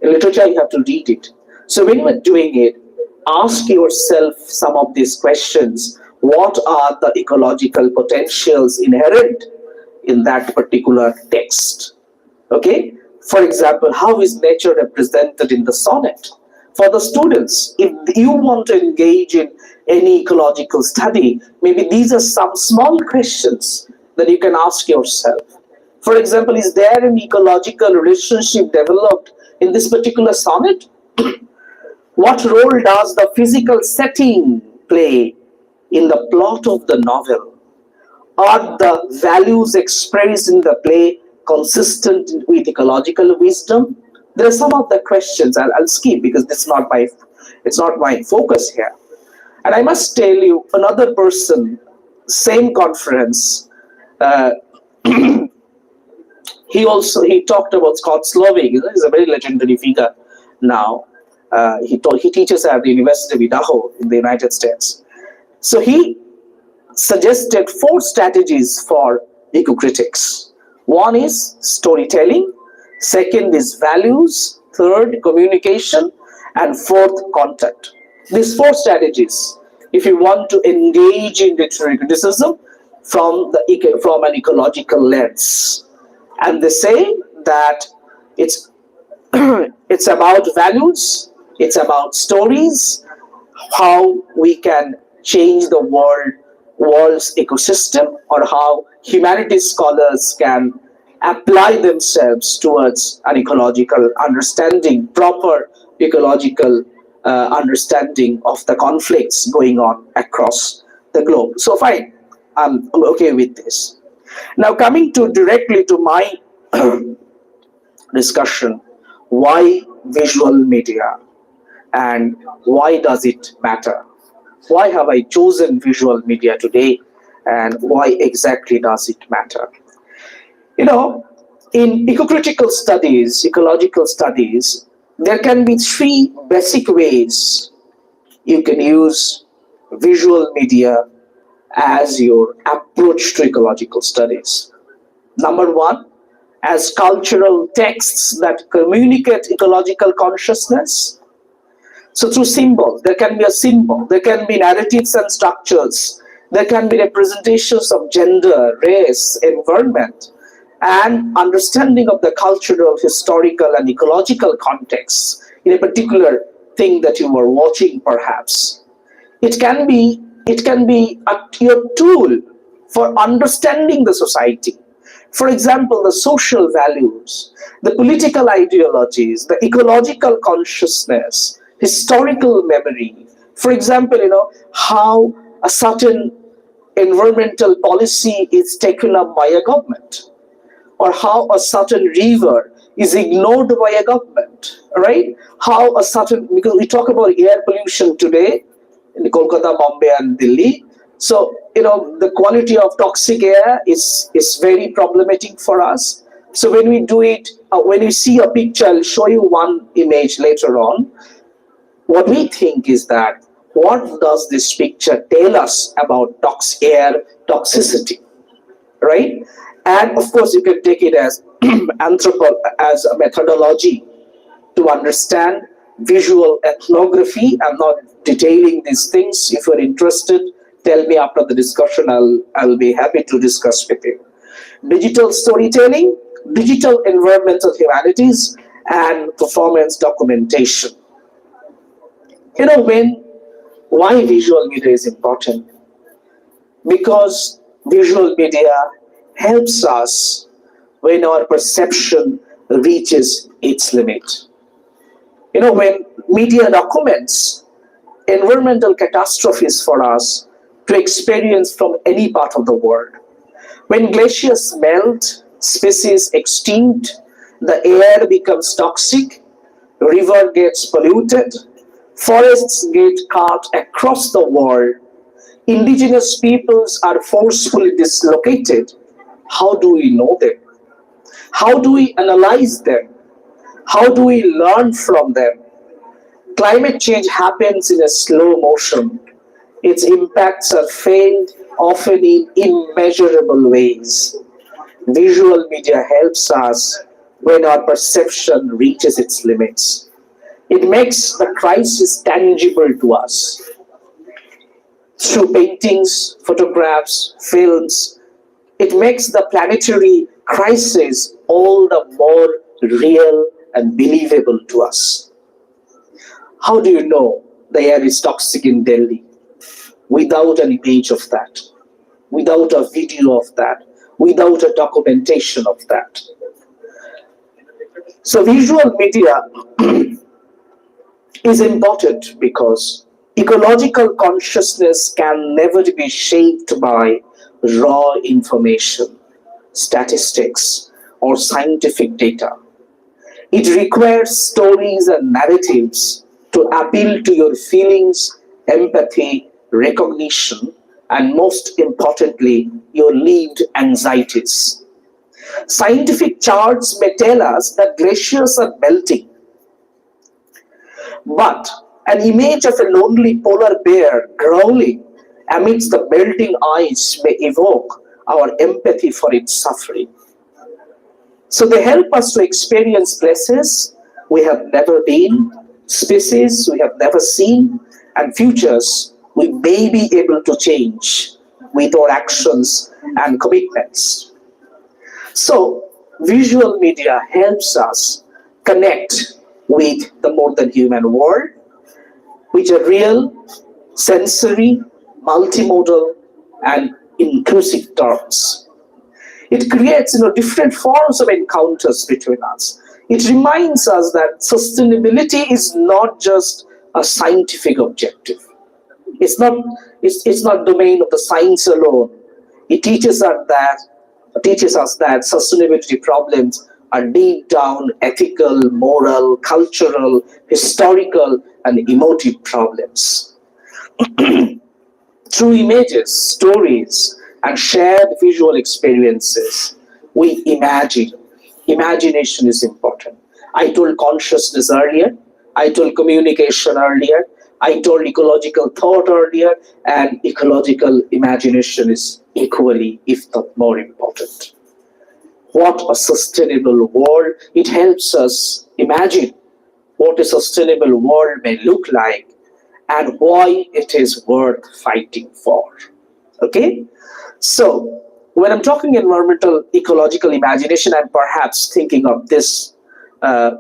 In literature, you have to read it. So when you are doing it, ask yourself some of these questions. What are the ecological potentials inherent in that particular text? Okay? For example, how is nature represented in the sonnet? For the students, if you want to engage in any ecological study, maybe these are some small questions that you can ask yourself. For example, is there an ecological relationship developed in this particular sonnet? What role does the physical setting play in the plot of the novel? Are the values expressed in the play consistent with ecological wisdom? There are some of the questions I'll skip because it's not my focus here. And I must tell you, another person, same conference, he talked about Scott Slovik. He's a very legendary figure now. He teaches at the University of Idaho in the United States. So he suggested 4 strategies for ecocritics. One is storytelling, second is values, third communication, and fourth content. These 4 strategies, if you want to engage in literary criticism from an ecological lens. And they say that it's it's about values, it's about stories, how we can change the world's ecosystem, or how humanities scholars can apply themselves towards an ecological understanding, proper ecological understanding of the conflicts going on across the globe. So fine, I'm okay with this. Now coming directly to my discussion, why visual media and why does it matter? Why have I chosen visual media today, and why exactly does it matter? You know, in ecocritical studies, ecological studies, there can be 3 basic ways you can use visual media as your approach to ecological studies. Number 1, as cultural texts that communicate ecological consciousness. So through symbols, there can be a symbol, there can be narratives and structures, there can be representations of gender, race, environment, and understanding of the cultural, historical, and ecological contexts in a particular thing that you were watching, perhaps. It can be your tool for understanding the society. For example, the social values, the political ideologies, the ecological consciousness, historical memory. For example, how a certain environmental policy is taken up by a government, or how a certain river is ignored by a government, right? Because we talk about air pollution today in Kolkata, Bombay, and Delhi. So, the quality of toxic air is very problematic for us. So when we do it, when we see a picture, I'll show you one image later on. What we think is that, what does this picture tell us about air toxicity, right? And of course, you can take it as as a methodology to understand visual ethnography. I'm not detailing these things. If you're interested, tell me after the discussion. I'll be happy to discuss with you. Digital storytelling, digital environmental humanities, and performance documentation. Why visual media is important? Because visual media helps us when our perception reaches its limit. When media documents environmental catastrophes for us to experience from any part of the world. When glaciers melt, species extinct, the air becomes toxic, river gets polluted, forests get cut across the world, indigenous peoples are forcefully dislocated. How do we know them? How do we analyze them? How do we learn from them? Climate change happens in a slow motion. Its impacts are felt often in immeasurable ways. Visual media helps us when our perception reaches its limits. It makes the crisis tangible to us. Through paintings, photographs, films, it makes the planetary crisis all the more real and believable to us. How do you know the air is toxic in Delhi without an image of that, without a video of that, without a documentation of that? So visual media is important because ecological consciousness can never be shaped by raw information, statistics, or scientific data. It requires stories and narratives to appeal to your feelings, empathy, recognition, and most importantly, your lived anxieties. Scientific charts may tell us that glaciers are melting, but an image of a lonely polar bear growling amidst the melting ice may evoke our empathy for its suffering. So they help us to experience places we have never been, species we have never seen, and futures we may be able to change with our actions and commitments. So visual media helps us connect with the more than human world, which are real, sensory, multimodal, and inclusive terms. It creates different forms of encounters between us. It reminds us that sustainability is not just a scientific objective. It's not domain of the science alone. It teaches us that sustainability problems are deep down ethical, moral, cultural, historical, and emotive problems. Through images, stories, and shared visual experiences, we imagine. Imagination is important. I told consciousness earlier, I told communication earlier, I told ecological thought earlier, and ecological imagination is equally, if not more important. What a sustainable world. It helps us imagine what a sustainable world may look like and why it is worth fighting for. Okay? So, when I'm talking environmental ecological imagination, I'm perhaps thinking of this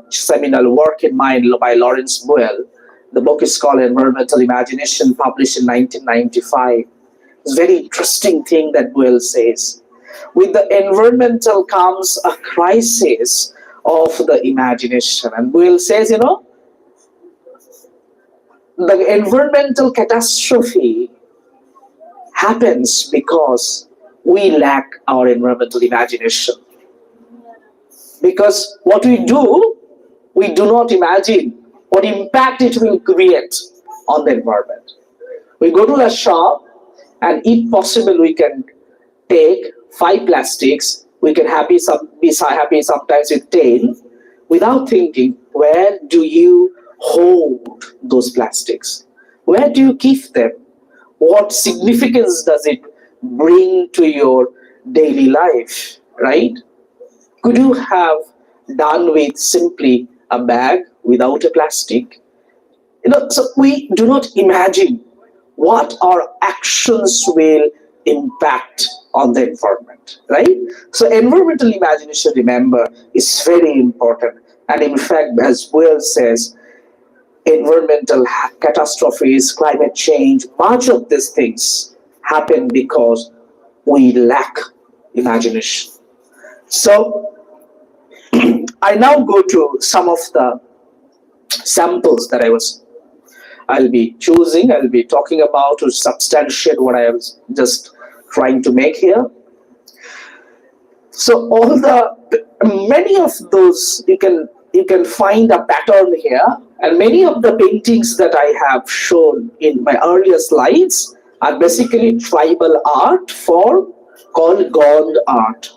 seminal work in mind by Lawrence Boyle. The book is called Environmental Imagination, published in 1995. It's a very interesting thing that Boyle says. With the environmental comes a crisis of the imagination. And Boyle says, the environmental catastrophe happens because we lack our environmental imagination. Because what we do not imagine what impact it will create on the environment. We go to the shop and if possible we can take 5 plastics, we can be happy sometimes with 10, without thinking, where do you hold those plastics? Where do you keep them? What significance does it bring to your daily life, right? Could you have done with simply a bag without a plastic? So we do not imagine what our actions will impact on the environment, right? So environmental imagination, remember, is very important. And in fact, as Boyle says, environmental catastrophes, climate change, much of these things happen because we lack imagination. So I now go to some of the samples that I'll be choosing, I'll be talking about to substantiate what I was just trying to make here. So many of those, you can find a pattern here, and many of the paintings that I have shown in my earlier slides are basically tribal art called Gond art.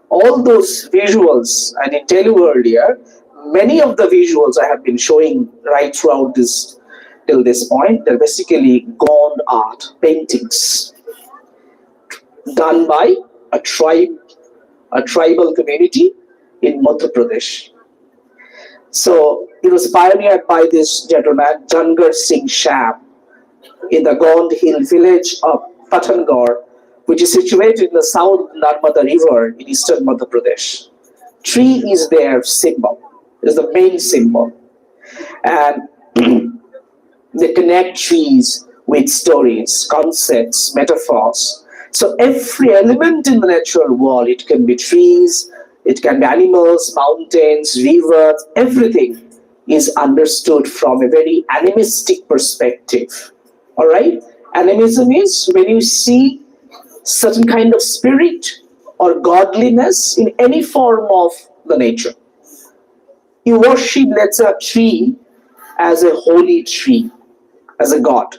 All those visuals, and I tell you earlier, many of the visuals I have been showing right throughout till this point, they're basically Gond art, paintings done by a tribal community in Madhya Pradesh. So it was pioneered by this gentleman, Jangar Singh Sham, in the Gond Hill village of Pathangarh, which is situated in the south Narmada River in eastern Madhya Pradesh. Tree is their symbol, is the main symbol. And they connect trees with stories, concepts, metaphors. So every element in the natural world, it can be trees, it can be animals, mountains, rivers, everything is understood from a very animistic perspective. All right? Animism is when you see certain kind of spirit or godliness in any form of the nature. You worship, let's say, a tree as a holy tree, as a god.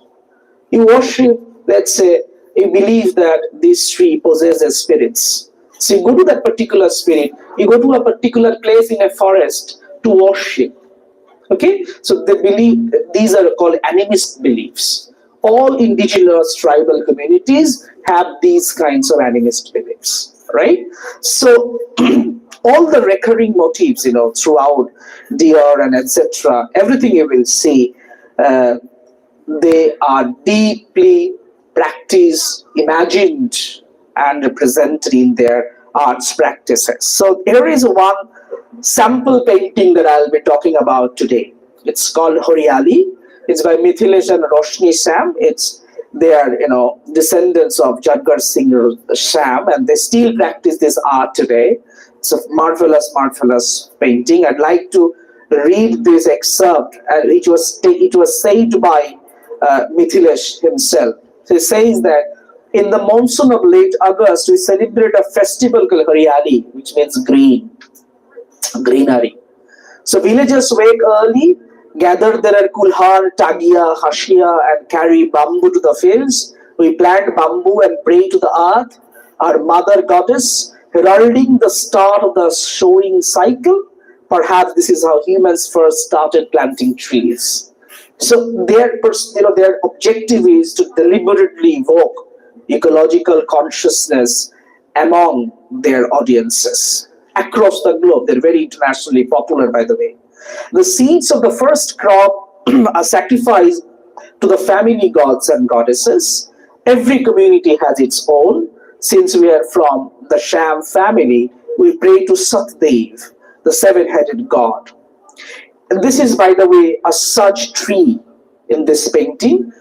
You worship, let's say, you believe that this tree possesses spirits. So you go to that particular spirit, you go to a particular place in a forest to worship. Okay? So they believe, these are called animist beliefs. All indigenous tribal communities have these kinds of animist beliefs, right? So all the recurring motifs, throughout deer and etc., everything you will see, they are deeply practiced, imagined, and represented in their arts practices. So here is one sample painting that I'll be talking about today. It's called Horiali. It's by Mithilesh and Roshni Sam. They are, descendants of Jadgar Singh Sam, and they still practice this art today. It's a marvelous, marvelous painting. I'd like to read this excerpt. It was said by Mithilesh himself. So he says that in the monsoon of late August, we celebrate a festival called Hariali, which means greenery. So villagers wake early, gather their kulhar, tagia, hashia, and carry bamboo to the fields. We plant bamboo and pray to the earth, our mother goddess, heralding the start of the sowing cycle. Perhaps this is how humans first started planting trees. So their objective is to deliberately evoke ecological consciousness among their audiences across the globe. They're very internationally popular, by the way. The seeds of the first crop are sacrificed to the family gods and goddesses. Every community has its own. Since we are from the Sham family, we pray to Satdev, the seven-headed god. And this is, by the way, a Saj tree in this painting.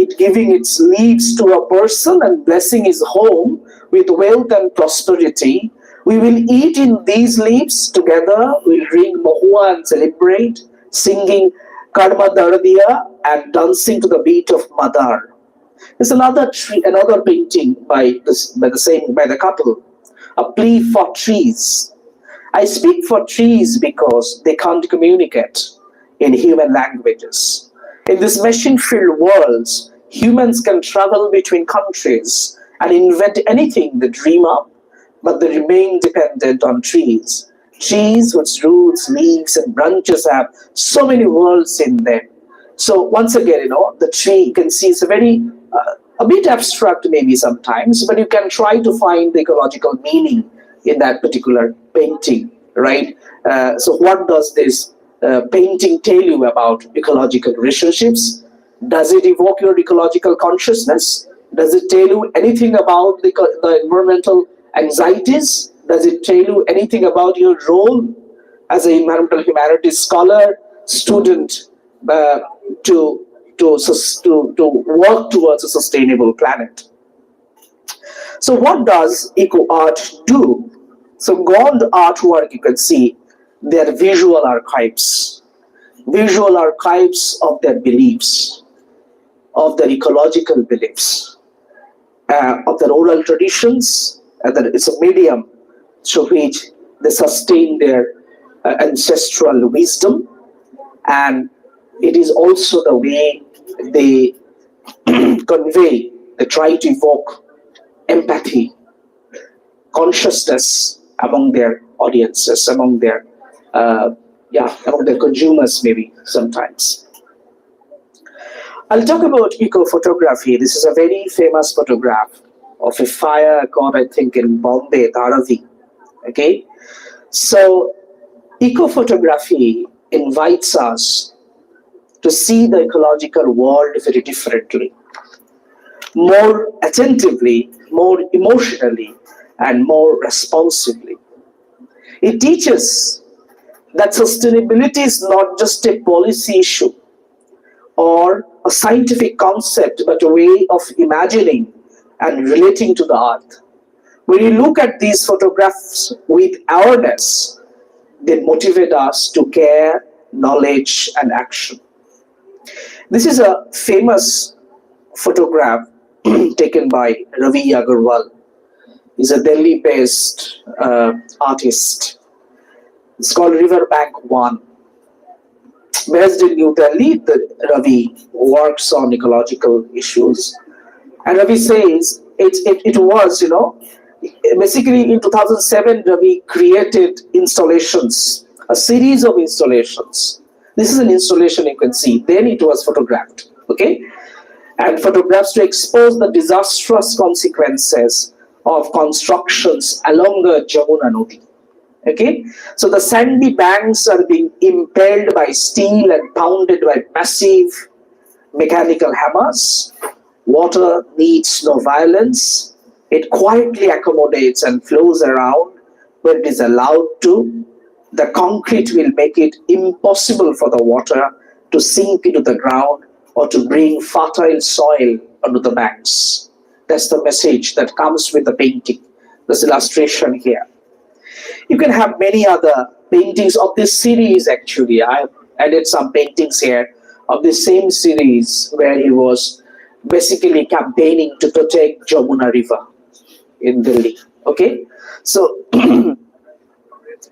It giving its leaves to a person and blessing his home with wealth and prosperity. We will eat in these leaves together. We'll drink mahua and celebrate, singing Karma Dardiya and dancing to the beat of Madar. There's another tree, another painting by the couple, a plea for trees. I speak for trees because they can't communicate in human languages. In this machine-filled world, humans can travel between countries and invent anything they dream up, but they remain dependent on trees. Trees whose roots, leaves, and branches have so many worlds in them. So once again, the tree, you can see it's a bit abstract maybe sometimes, but you can try to find the ecological meaning in that particular painting, right? So what does this painting tell you about ecological relationships? Does it evoke your ecological consciousness? Does it tell you anything about the environmental anxieties? Does it tell you anything about your role as an environmental humanities scholar, student, to work towards a sustainable planet? So what does eco art do? So beyond artwork, you can see their visual archives of their beliefs, of their ecological beliefs, of their oral traditions, and that it's a medium through which they sustain their ancestral wisdom, and it is also the way they convey, they try to evoke empathy, consciousness among their audiences, among their consumers maybe sometimes. I'll talk about eco-photography. This is a very famous photograph of a fire caught, I think, in Bombay, Dharavi. Okay? So eco-photography invites us to see the ecological world very differently, more attentively, more emotionally, and more responsively. It teaches that sustainability is not just a policy issue or a scientific concept, but a way of imagining and relating to the earth. When you look at these photographs with awareness, they motivate us to care, knowledge, and action. This is a famous photograph taken by Ravi Agarwal. He's a Delhi-based artist. It's called Riverbank 1. Based in New Delhi, Ravi works on ecological issues. And Ravi says it was, basically in 2007, Ravi created installations, a series of installations. This is an installation you can see. Then it was photographed, okay? And photographs to expose the disastrous consequences of constructions along the Jamuna Nodi. Okay, so the sandy banks are being impaled by steel and pounded by massive mechanical hammers. Water needs no violence. It quietly accommodates and flows around where it is allowed to. The concrete will make it impossible for the water to sink into the ground or to bring fertile soil onto the banks. That's the message that comes with the painting, this illustration here. You can have many other paintings of this series actually. I have added some paintings here of the same series where he was basically campaigning to protect Jamuna River in Delhi. Okay, so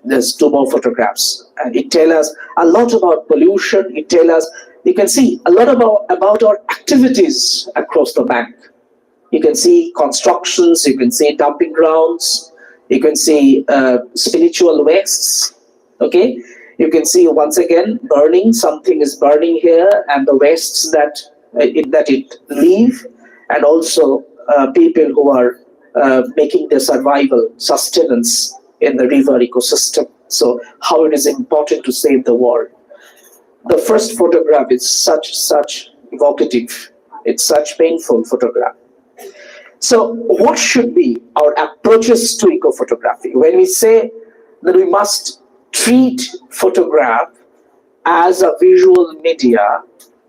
there's two more photographs and it tells us a lot about pollution. It tells us, you can see a lot about our activities across the bank. You can see constructions, you can see dumping grounds, you can see spiritual wastes, okay? You can see once again burning, something is burning here, and the wastes that it leave, and also people who are making their survival, sustenance in the river ecosystem. So how it is important to save the world. The first photograph is such evocative. It's such painful photograph. So what should be our approaches to eco-photography? When we say that we must treat photograph as a visual media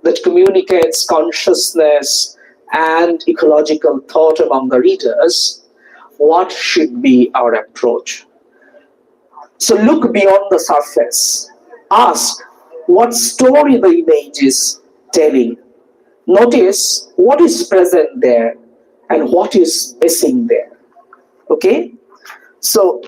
that communicates consciousness and ecological thought among the readers, what should be our approach? So look beyond the surface. Ask what story the image is telling. Notice what is present there and what is missing there. Okay? So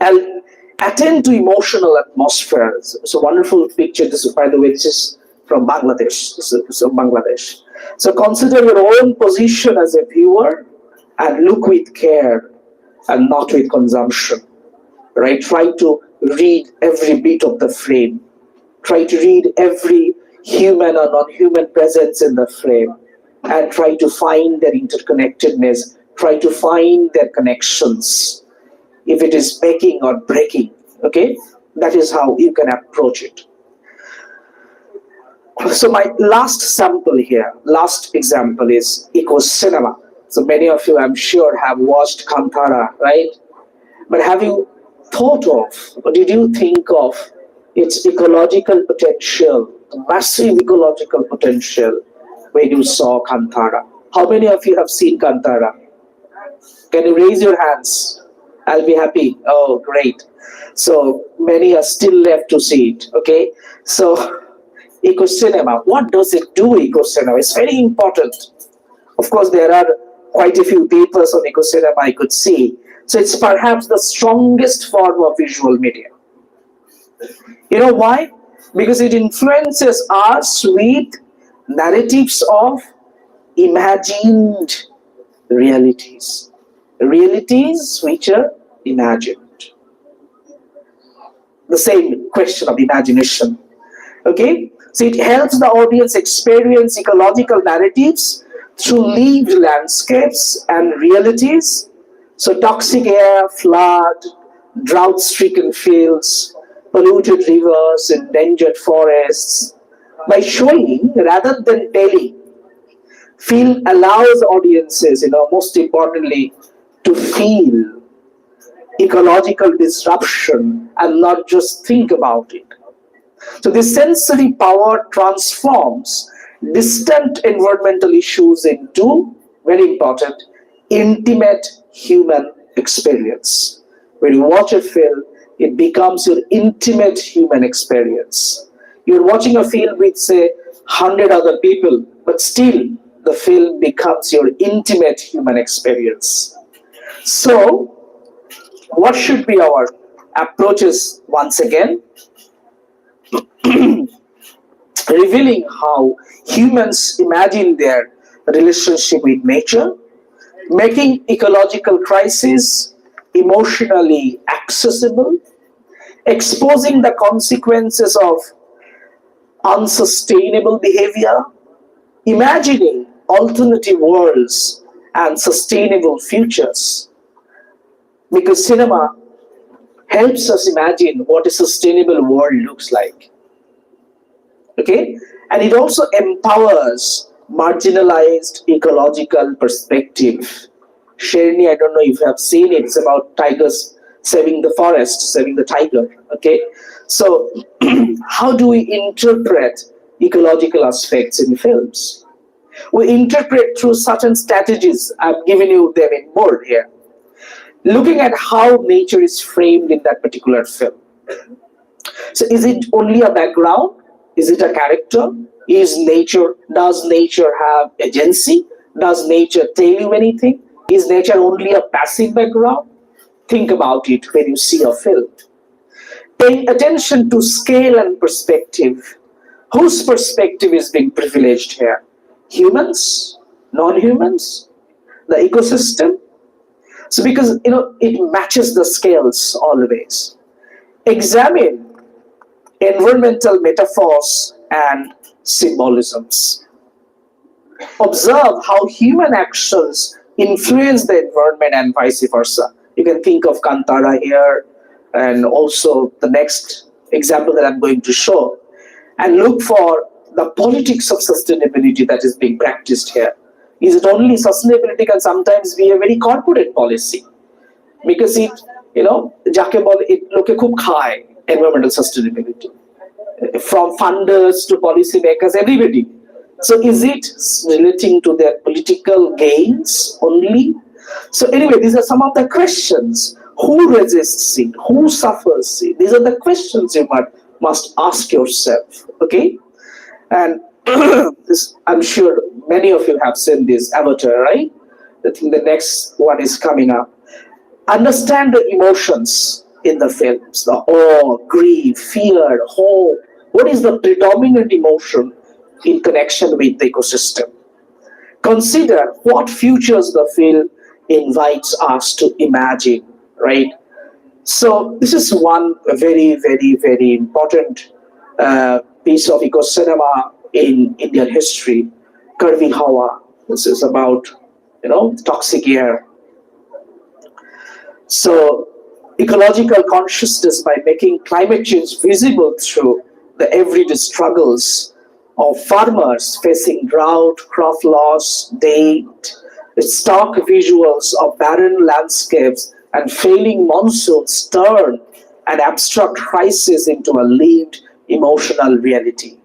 I'll attend to emotional atmosphere. It's a wonderful picture. This is, by the way, this is from Bangladesh. This is from Bangladesh. So consider your own position as a viewer and look with care and not with consumption. Right? Try to read every bit of the frame. Try to read every human or non-human presence in the frame and try to find their interconnectedness. Try to find their connections. If it is making or breaking, okay? That is how you can approach it. So my last sample here, last example is eco-cinema. So many of you, I'm sure, have watched Kantara, right? But have you thought of, or did you think of its ecological potential, massive ecological potential when you saw Kantara? How many of you have seen Kantara? Can you raise your hands? I'll be happy. Oh, great. So many are still left to see it, okay? So eco-cinema, what does it do, eco-cinema? It's very important. Of course, there are quite a few papers on eco-cinema I could see. So it's perhaps the strongest form of visual media. You know why? Because it influences us with narratives of imagined realities. Realities which are imagined. The same question of imagination. Okay? So it helps the audience experience ecological narratives through lived landscapes and realities. So toxic air, flood, drought-stricken fields, polluted rivers, endangered forests. By showing rather than telling, film allows audiences, most importantly, to feel ecological disruption and not just think about it. So this sensory power transforms distant environmental issues into, very important, intimate human experience. When you watch a film, it becomes your intimate human experience. You're watching a film with, say, 100 other people, but still the film becomes your intimate human experience. So, what should be our approaches once again? Revealing how humans imagine their relationship with nature, making ecological crisis emotionally accessible, exposing the consequences of unsustainable behavior, imagining alternative worlds and sustainable futures. Because cinema helps us imagine what a sustainable world looks like. Okay? And it also empowers marginalized ecological perspective. Sherni, I don't know if you have seen it, it's about tigers saving the forest, saving the tiger. Okay? So, how do we interpret ecological aspects in films? We interpret through certain strategies. I've given you them in bold here. Looking at how nature is framed in that particular film. So is it only a background? Is it a character? Does nature have agency? Does nature tell you anything? Is nature only a passive background? Think about it when you see a film. Paying attention to scale and perspective. Whose perspective is being privileged here? Humans? Non-humans? The ecosystem? So because, it matches the scales always. Examine environmental metaphors and symbolisms. Observe how human actions influence the environment and vice versa. You can think of Kantara here and also the next example that I'm going to show. And look for the politics of sustainability that is being practiced here. Is it only sustainability can sometimes be a very corporate policy? Because it, it look khub khai, environmental sustainability. From funders to policy makers, everybody. So is it relating to their political gains only? So anyway, these are some of the questions. Who resists it? Who suffers it? These are the questions you must ask yourself. Okay? And I'm sure many of you have seen this Avatar, right? I think the next one is coming up. Understand the emotions in the films, the awe, grief, fear, hope. What is the predominant emotion in connection with the ecosystem? Consider what futures the film invites us to imagine, right? So this is one very, very, very important piece of eco-cinema in Indian history, Karvi Hawa. This is about, toxic air. So ecological consciousness by making climate change visible through the everyday struggles of farmers facing drought, crop loss, date, stark visuals of barren landscapes and failing monsoons turn an abstract crisis into a lived emotional reality.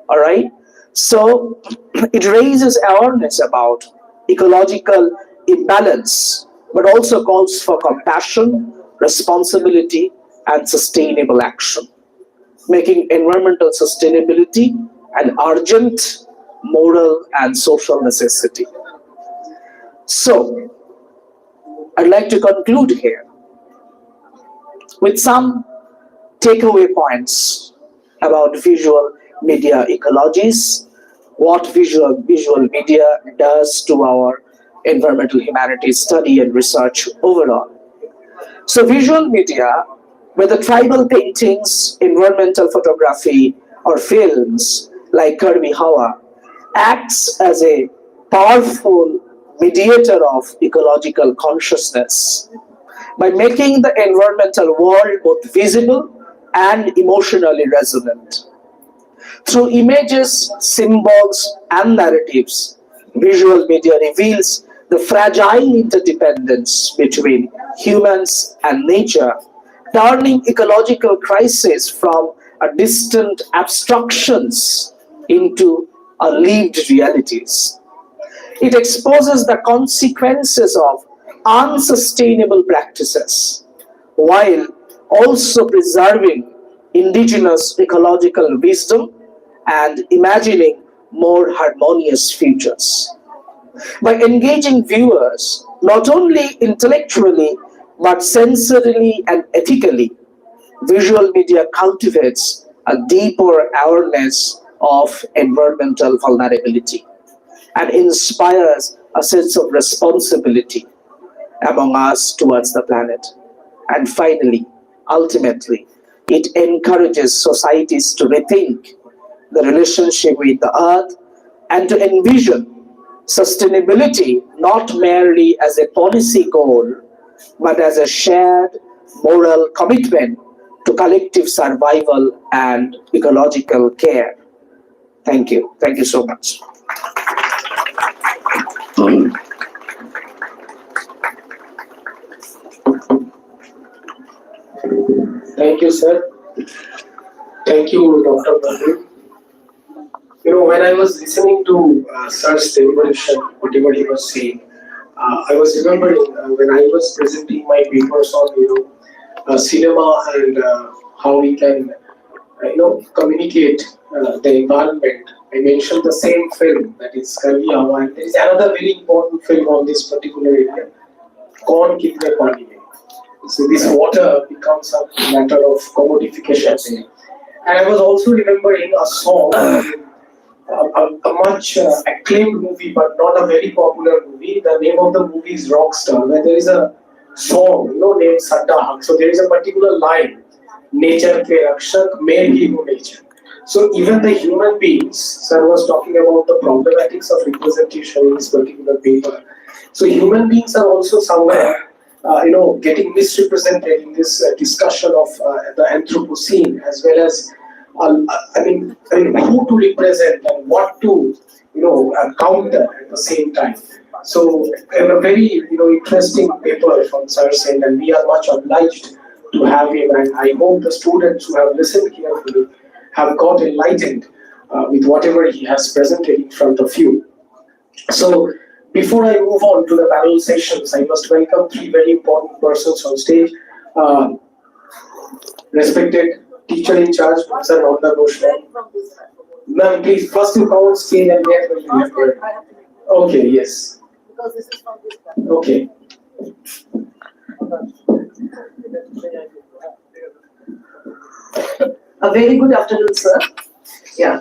All right? So it raises awareness about ecological imbalance, but also calls for compassion, responsibility, and sustainable action, making environmental sustainability an urgent moral and social necessity. So, I'd like to conclude here with some takeaway points about visual media ecologies, what visual media does to our environmental humanities study and research overall. So visual media, whether tribal paintings, environmental photography, or films like Karvi Hawa, acts as a powerful mediator of ecological consciousness by making the environmental world both visible and emotionally resonant. Through images, symbols, and narratives, visual media reveals the fragile interdependence between humans and nature, turning ecological crisis from a distant abstractions into a lived realities. It exposes the consequences of unsustainable practices while also preserving indigenous ecological wisdom and imagining more harmonious futures. By engaging viewers not only intellectually but sensorily and ethically, visual media cultivates a deeper awareness of environmental vulnerability and inspires a sense of responsibility among us towards the planet. And finally, ultimately, it encourages societies to rethink the relationship with the earth and to envision sustainability not merely as a policy goal, but as a shared moral commitment to collective survival and ecological care. Thank you. Thank you so much. Thank you, sir. Thank you, Dr. Mandal. You know, when I was listening to Sir's deliberation, whatever he was saying, I was remembering when I was presenting my papers on, cinema and how we can, communicate the environment. I mentioned the same film, that is Karviyawa, and there is another very important film on this particular area, Kaun Kitne Pani Mein. So this water becomes a matter of commodification. And I was also remembering a song, a much acclaimed movie, but not a very popular movie. The name of the movie is Rockstar, where there is a song, named Sadda Haq. So there is a particular line, nature ke rakshak, main hi hu nature. So even the human beings, sir was talking about the problematics of representation in this particular paper. So human beings are also somewhere getting misrepresented in this discussion of the Anthropocene, as well as who to represent and what to counter at the same time. So a very interesting paper from Sir's end, and we are much obliged to have him. And I hope the students who have listened carefully have got enlightened with whatever he has presented in front of you. So before I move on to the panel sessions, I must welcome three very important persons on stage. Respected teacher in charge, Sir Mandal. Ma'am, please, first you come on stage and get what you have heard. Okay, yes. Because this is from this class. Okay. A very good afternoon, sir. Yeah.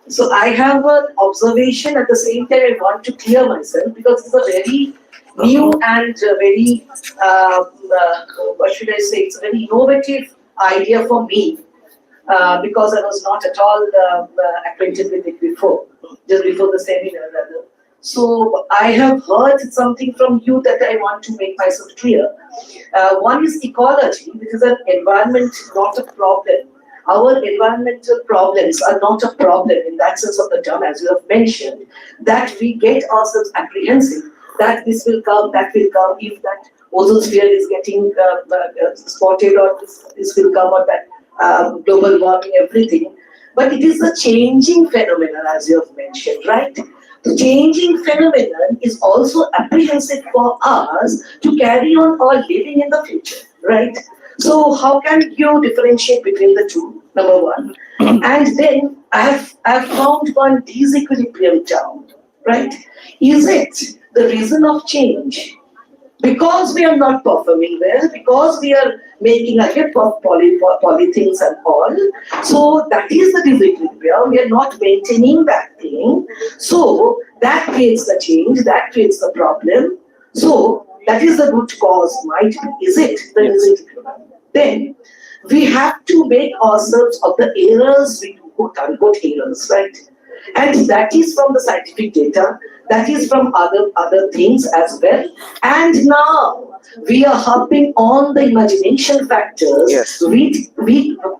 So I have an observation. At the same time, I want to clear myself because it's a very new and very, what should I say? It's a very innovative idea for me because I was not at all acquainted with it before, just before the seminar rather. So I have heard something from you that I want to make myself clear. One is ecology, which is an environment, not a problem. Our environmental problems are not a problem in that sense of the term, as you have mentioned, that we get ourselves apprehensive, that this will come, that will come, if that ozone sphere is getting spotted, or this will come, or that global warming, everything. But it is a changing phenomenon, as you have mentioned, right? The changing phenomenon is also apprehensive for us to carry on our living in the future, right? So how can you differentiate between the two, number one? And then I have found one disequilibrium down, right? Is it the reason of change? Because we are not performing well, because we are making a heap of polythings and all. So that is the disequilibrium. We are not maintaining that thing. So that creates the change, that creates the problem. So that is the root cause, might be. Is it? Then we have to make ourselves of the errors we do, quote unquote errors, right? And that is from the scientific data, that is from other things as well. And now we are harping on the imagination factors, Yes.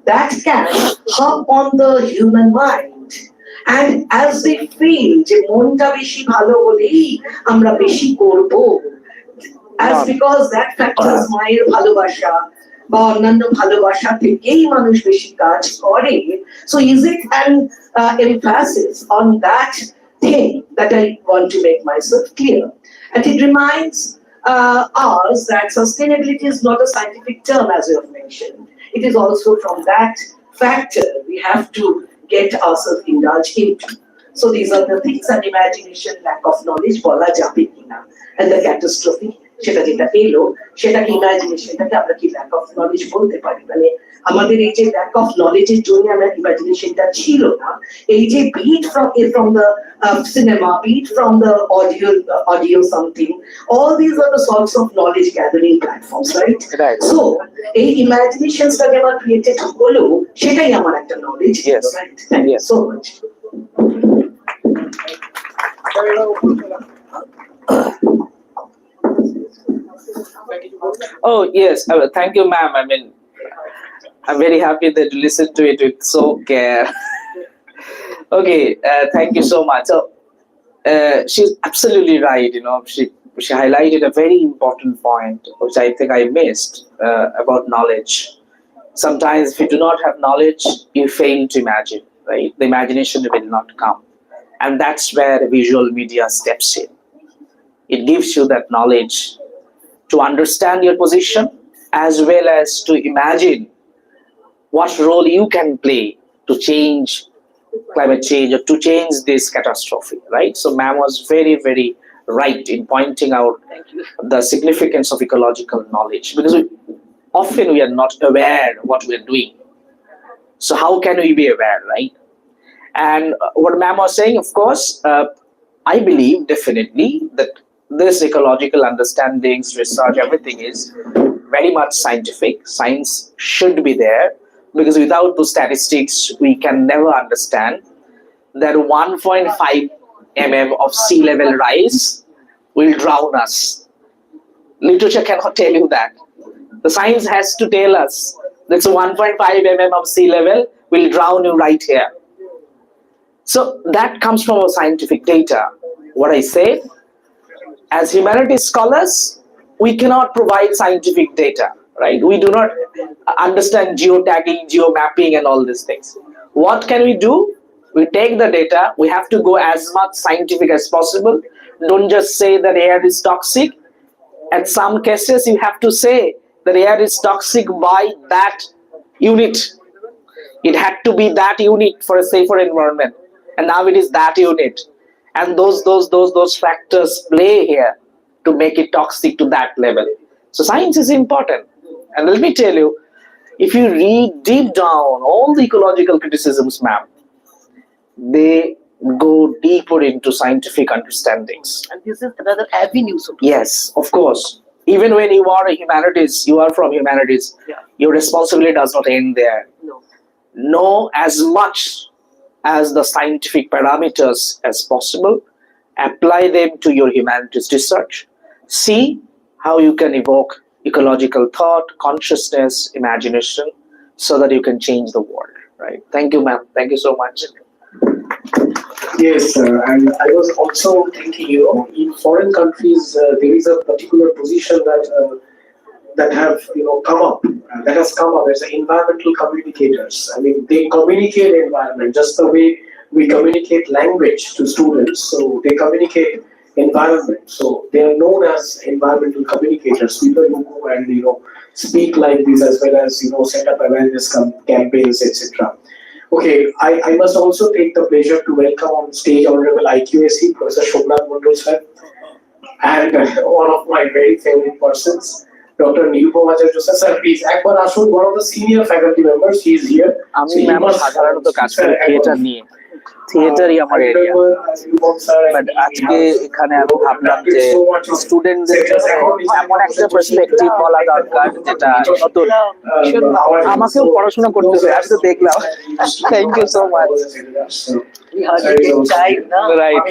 that can harp on the human mind. And as we feel, যে মনটা বেশি ভালো হলেই আমরা বেশি করব, as because that factors মায়ের ভালোবাসা বা অন্যান্য ভালোবাসা থেকেই মানুষ বেশি কাজ করে. So is it an emphasis on that thing that I want to make myself clear? And it reminds ours that sustainability is not a scientific term, as you have mentioned. It is also from that factor we have to get ourselves indulged into. So these are the things, and imagination, lack of knowledge, bola jabe kina, and the catastrophe. সেটা যেটা এলো সেটাকে ইমাজিনেশনটাকে আমরা কি lack of knowledge বলতে পারি, মানে আমাদের এই যে ল্যাক অফ নলেজের জন্য আমার ইমাজিনেশনটা ছিল না, এই যে bit from the cinema, beat from the audio something, all these are the sorts of knowledge gathering platforms, right? Right. So এই ইমাজিনেশনসটাকে আমার ক্রিয়েটেড হলো সেটাই আমার একটা knowledge, Yes. right? Thank you Yes. so much. Oh yes, thank you, ma'am. I mean, I'm very happy that you listened to it with so care. Okay, thank you so much. So, she's absolutely right. You know, she highlighted a very important point, which I think I missed, about knowledge. Sometimes, if you do not have knowledge, you fail to imagine. Right, the imagination will not come, and that's where visual media steps in. It gives you that knowledge to understand your position, as well as to imagine what role you can play to change climate change or to change this catastrophe, right? So ma'am was very, very right in pointing out the significance of ecological knowledge, because often we are not aware what we are doing. So how can we be aware, right? And what ma'am was saying, of course, I believe definitely that this ecological understandings, research, everything is very much scientific. Science should be there, because without those statistics, we can never understand that 1.5 mm of sea level rise will drown us. Literature cannot tell you that. The science has to tell us that 1.5 mm of sea level will drown you right here. So that comes from our scientific data. What I say, as humanities scholars, we cannot provide scientific data, right? We do not understand geotagging, geomapping, and all these things. What can we do? We take the data, we have to go as much scientific as possible. Don't just say that air is toxic. At some cases, you have to say that air is toxic by that unit. It had to be that unit for a safer environment, and now it is that unit. And those factors play here to make it toxic to that level. So science is important. And let me tell you, if you read deep down all the ecological criticisms, ma'am, they go deeper into scientific understandings. And this is another avenue. So Yes, of course. Even when you are a humanities, you are from humanities, Yeah. your responsibility does not end there. No. Know as much as the scientific parameters as possible, apply them to your humanities research, see how you can evoke ecological thought, consciousness, imagination, so that you can change the world, right? Thank you, ma'am. Thank you so much. Yes, and I was also thinking, in foreign countries, there is a particular position that have come up, that has come up as environmental communicators. I mean, they communicate environment just the way we communicate language to students. So they communicate environment. So they are known as environmental communicators. People who go and speak like this, as well as set up awareness campaigns, etc. Okay, I must also take the pleasure to welcome on stage Honorable IQAC Professor Shobnath Mandal sir, and one of my very favorite persons, Dr. Nilupama Joseph sir. Please, Akbar Ashur, one of the senior faculty members, he is here. আমি ma'am সাধারণত কাজ করি theatre নিয়ে, থিয়েটারই আমার area, but আজকে এখানে আমি ভাবলাম যে স্টুডেন্টদের জন্য এমন একটা পার্সপেক্টিভ বলা দরকার যেটা নতুন, আমাকেও পড়াশোনা করতে হবে, আমি তো দেখলাম। Thank you so much. Right,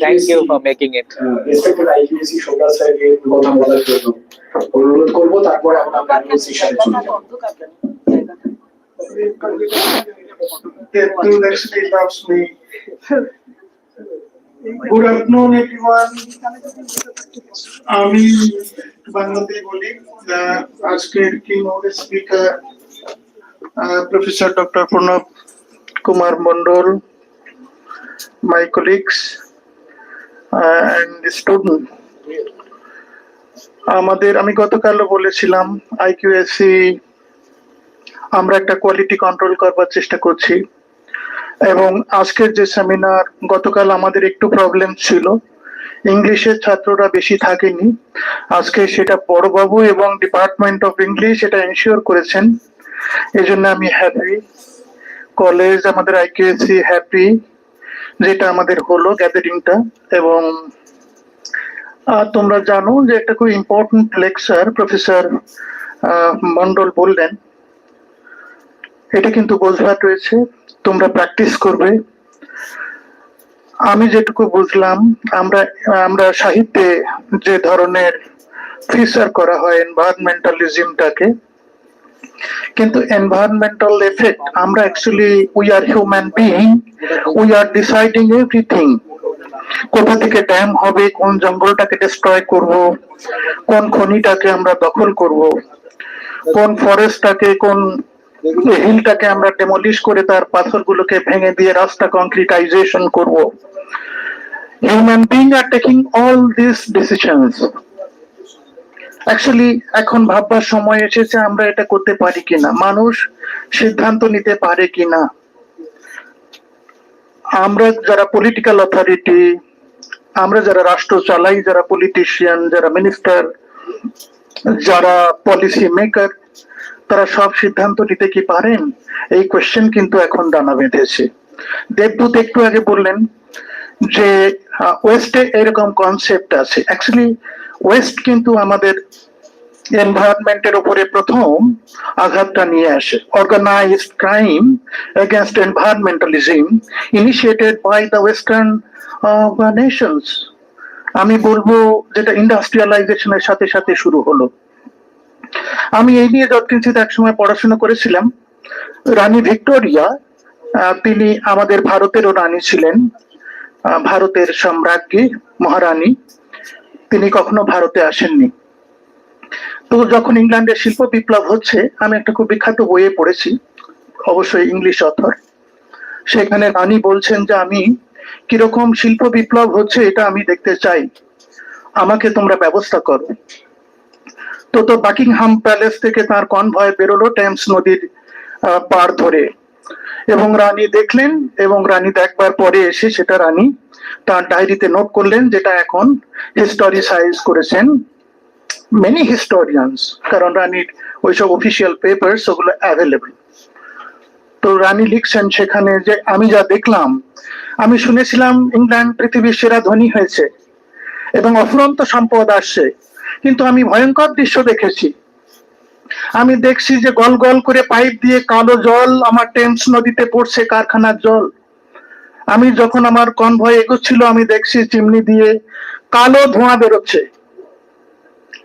thank you for making it. Respected IQAC Shobnath sir কে কথা বলার জন্য অনুরোধ করব, তারপরে আমরা প্যানেল সেশনে চলে যাব। That actually loves me. Good afternoon, everyone. আমি বাংলাতে বলি। আজকের keynote speaker Professor Dr. Pranab Kumar Mandal, my colleagues and the student. আমি গতকালও বলেছিলাম আইকিউএসসি আমরা একটা কোয়ালিটি কন্ট্রোল করবার চেষ্টা করছি, এবং আজকের যে সেমিনার, গতকাল আমাদের একটু প্রবলেম ছিল, ইংলিশের ছাত্ররা বেশি থাকেনি, আজকে সেটা বড়বাবু এবং ডিপার্টমেন্ট অফ ইংলিশ এটা এনশিওর করেছেন, এই জন্য আমি হ্যাপি। কলেজ আমাদের আইকিউএসসি হ্যাপি যেটা আমাদের হলো গ্যাদারিংটা। এবং তোমরা জানো যে একটা খুব ইম্পর্টেন্ট লেকচার প্রফেসর মন্ডল বললেন, এটা কিন্তু বোঝবার রয়েছে, তোমরা প্র্যাকটিস করবে। আমি যেটুকু বুঝলাম, আমরা সাহিত্যে যে ধরনের ফিচার করা হয় এনভায়রনমেন্টালিজমটাকে, কিন্তু এনভায়রনমেন্টাল এফেক্ট আমরা actually we are human being, we are deciding everything. কোথা থেকে ড্যাম হবে, কোন জঙ্গলটাকে ডিস্ট্রয় করব, কোন খনিটাকে আমরা দখল করব, কোন ফরেস্টটাকে, কোন হিলটাকে আমরা ডেমলিশ করে তার পাথরগুলোকে ভেঙে দিয়ে রাস্তা কংক্রিটাইজেশন করব। Human being are taking all this decisions. Actually এখন ভাববার সময় এসেছে আমরা এটা করতে পারি কিনা, মানুষ সিদ্ধান্ত নিতে পারে কিনা। আমরা যারা পলিটিক্যাল অথরিটি, আমরা যারা রাষ্ট্র চালাই, যারা পলিটিশিয়ান, যারা মিনিস্টার, যারা পলিসি মেকার, তারা সব সিদ্ধান্ত নিতে কি পারেন? এই কোয়েশ্চেন কিন্তু এখন দানা বেঁধেছে। দেবদূত একটু আগে বললেন যে ওয়েস্টে এরকম কনসেপ্ট আছে। অ্যাকচুয়ালি ওয়েস্ট কিন্তু আমাদের এনভায়রনমেন্টের উপরে প্রথম আঘাতটা নিয়ে আসে। Organised crime against environmentalism initiated by the western nations. আমি বলবো যেটা ইন্ডাস্ট্রিয়ালাইজেশনের সাথে সাথে শুরু হলো। আমি এই নিয়ে যৎকিঞ্চিত একসময় পড়াশোনা করেছিলাম। রানী ভিক্টোরিয়া, তিনি আমাদের ভারতেরও রানী ছিলেন, ভারতের সম্রাজ্ঞী মহারানী। তিনি কখনো ভারতে আসেননি। তো যখন ইংল্যান্ডের শিল্প বিপ্লব হচ্ছে, আমি একটা খুব বিখ্যাত বইয়ে পড়েছি, অবশ্যই ইংলিশ অথর, সেখানে রানী বলছেন যে আমি কিরকম শিল্প বিপ্লব হচ্ছে এটা আমি দেখতে চাই, আমাকে তোমরা ব্যবস্থা করো। তো বাকিংহাম প্যালেস থেকে তার কনভয় বেরোলো টেমস নদীর পার ধরে, এবং রানী দেখলেন, এবং রানী দেখবার পরে এসে সেটা রানী তার ডায়েরিতে নোট করলেন, যেটা এখন হিস্টোরিসাইজ করেছেন মেনি হিস্টোরিয়ানস, কারণ রানীর ওইসব অফিসিয়াল পেপারস ওগুলো অ্যাভেলেবল। তো রানী লিখছেন সেখানে যে আমি যা দেখলাম, আমি শুনেছিলাম ইংল্যান্ড পৃথিবীর সেরা ধনী হয়েছে এবং অফুরন্ত সম্পদ আসছে, কিন্তু আমি ভয়ঙ্কর দৃশ্য দেখেছি। আমি দেখছি যে গল গল করে পাইপ দিয়ে কালো জল আমার টেমস নদীতে পড়ছে, কারখানার জল। আমি যখন আমার কনভয় এগোচ্ছিল, আমি দেখছি চিমনি দিয়ে কালো ধোঁয়া বেরোচ্ছে।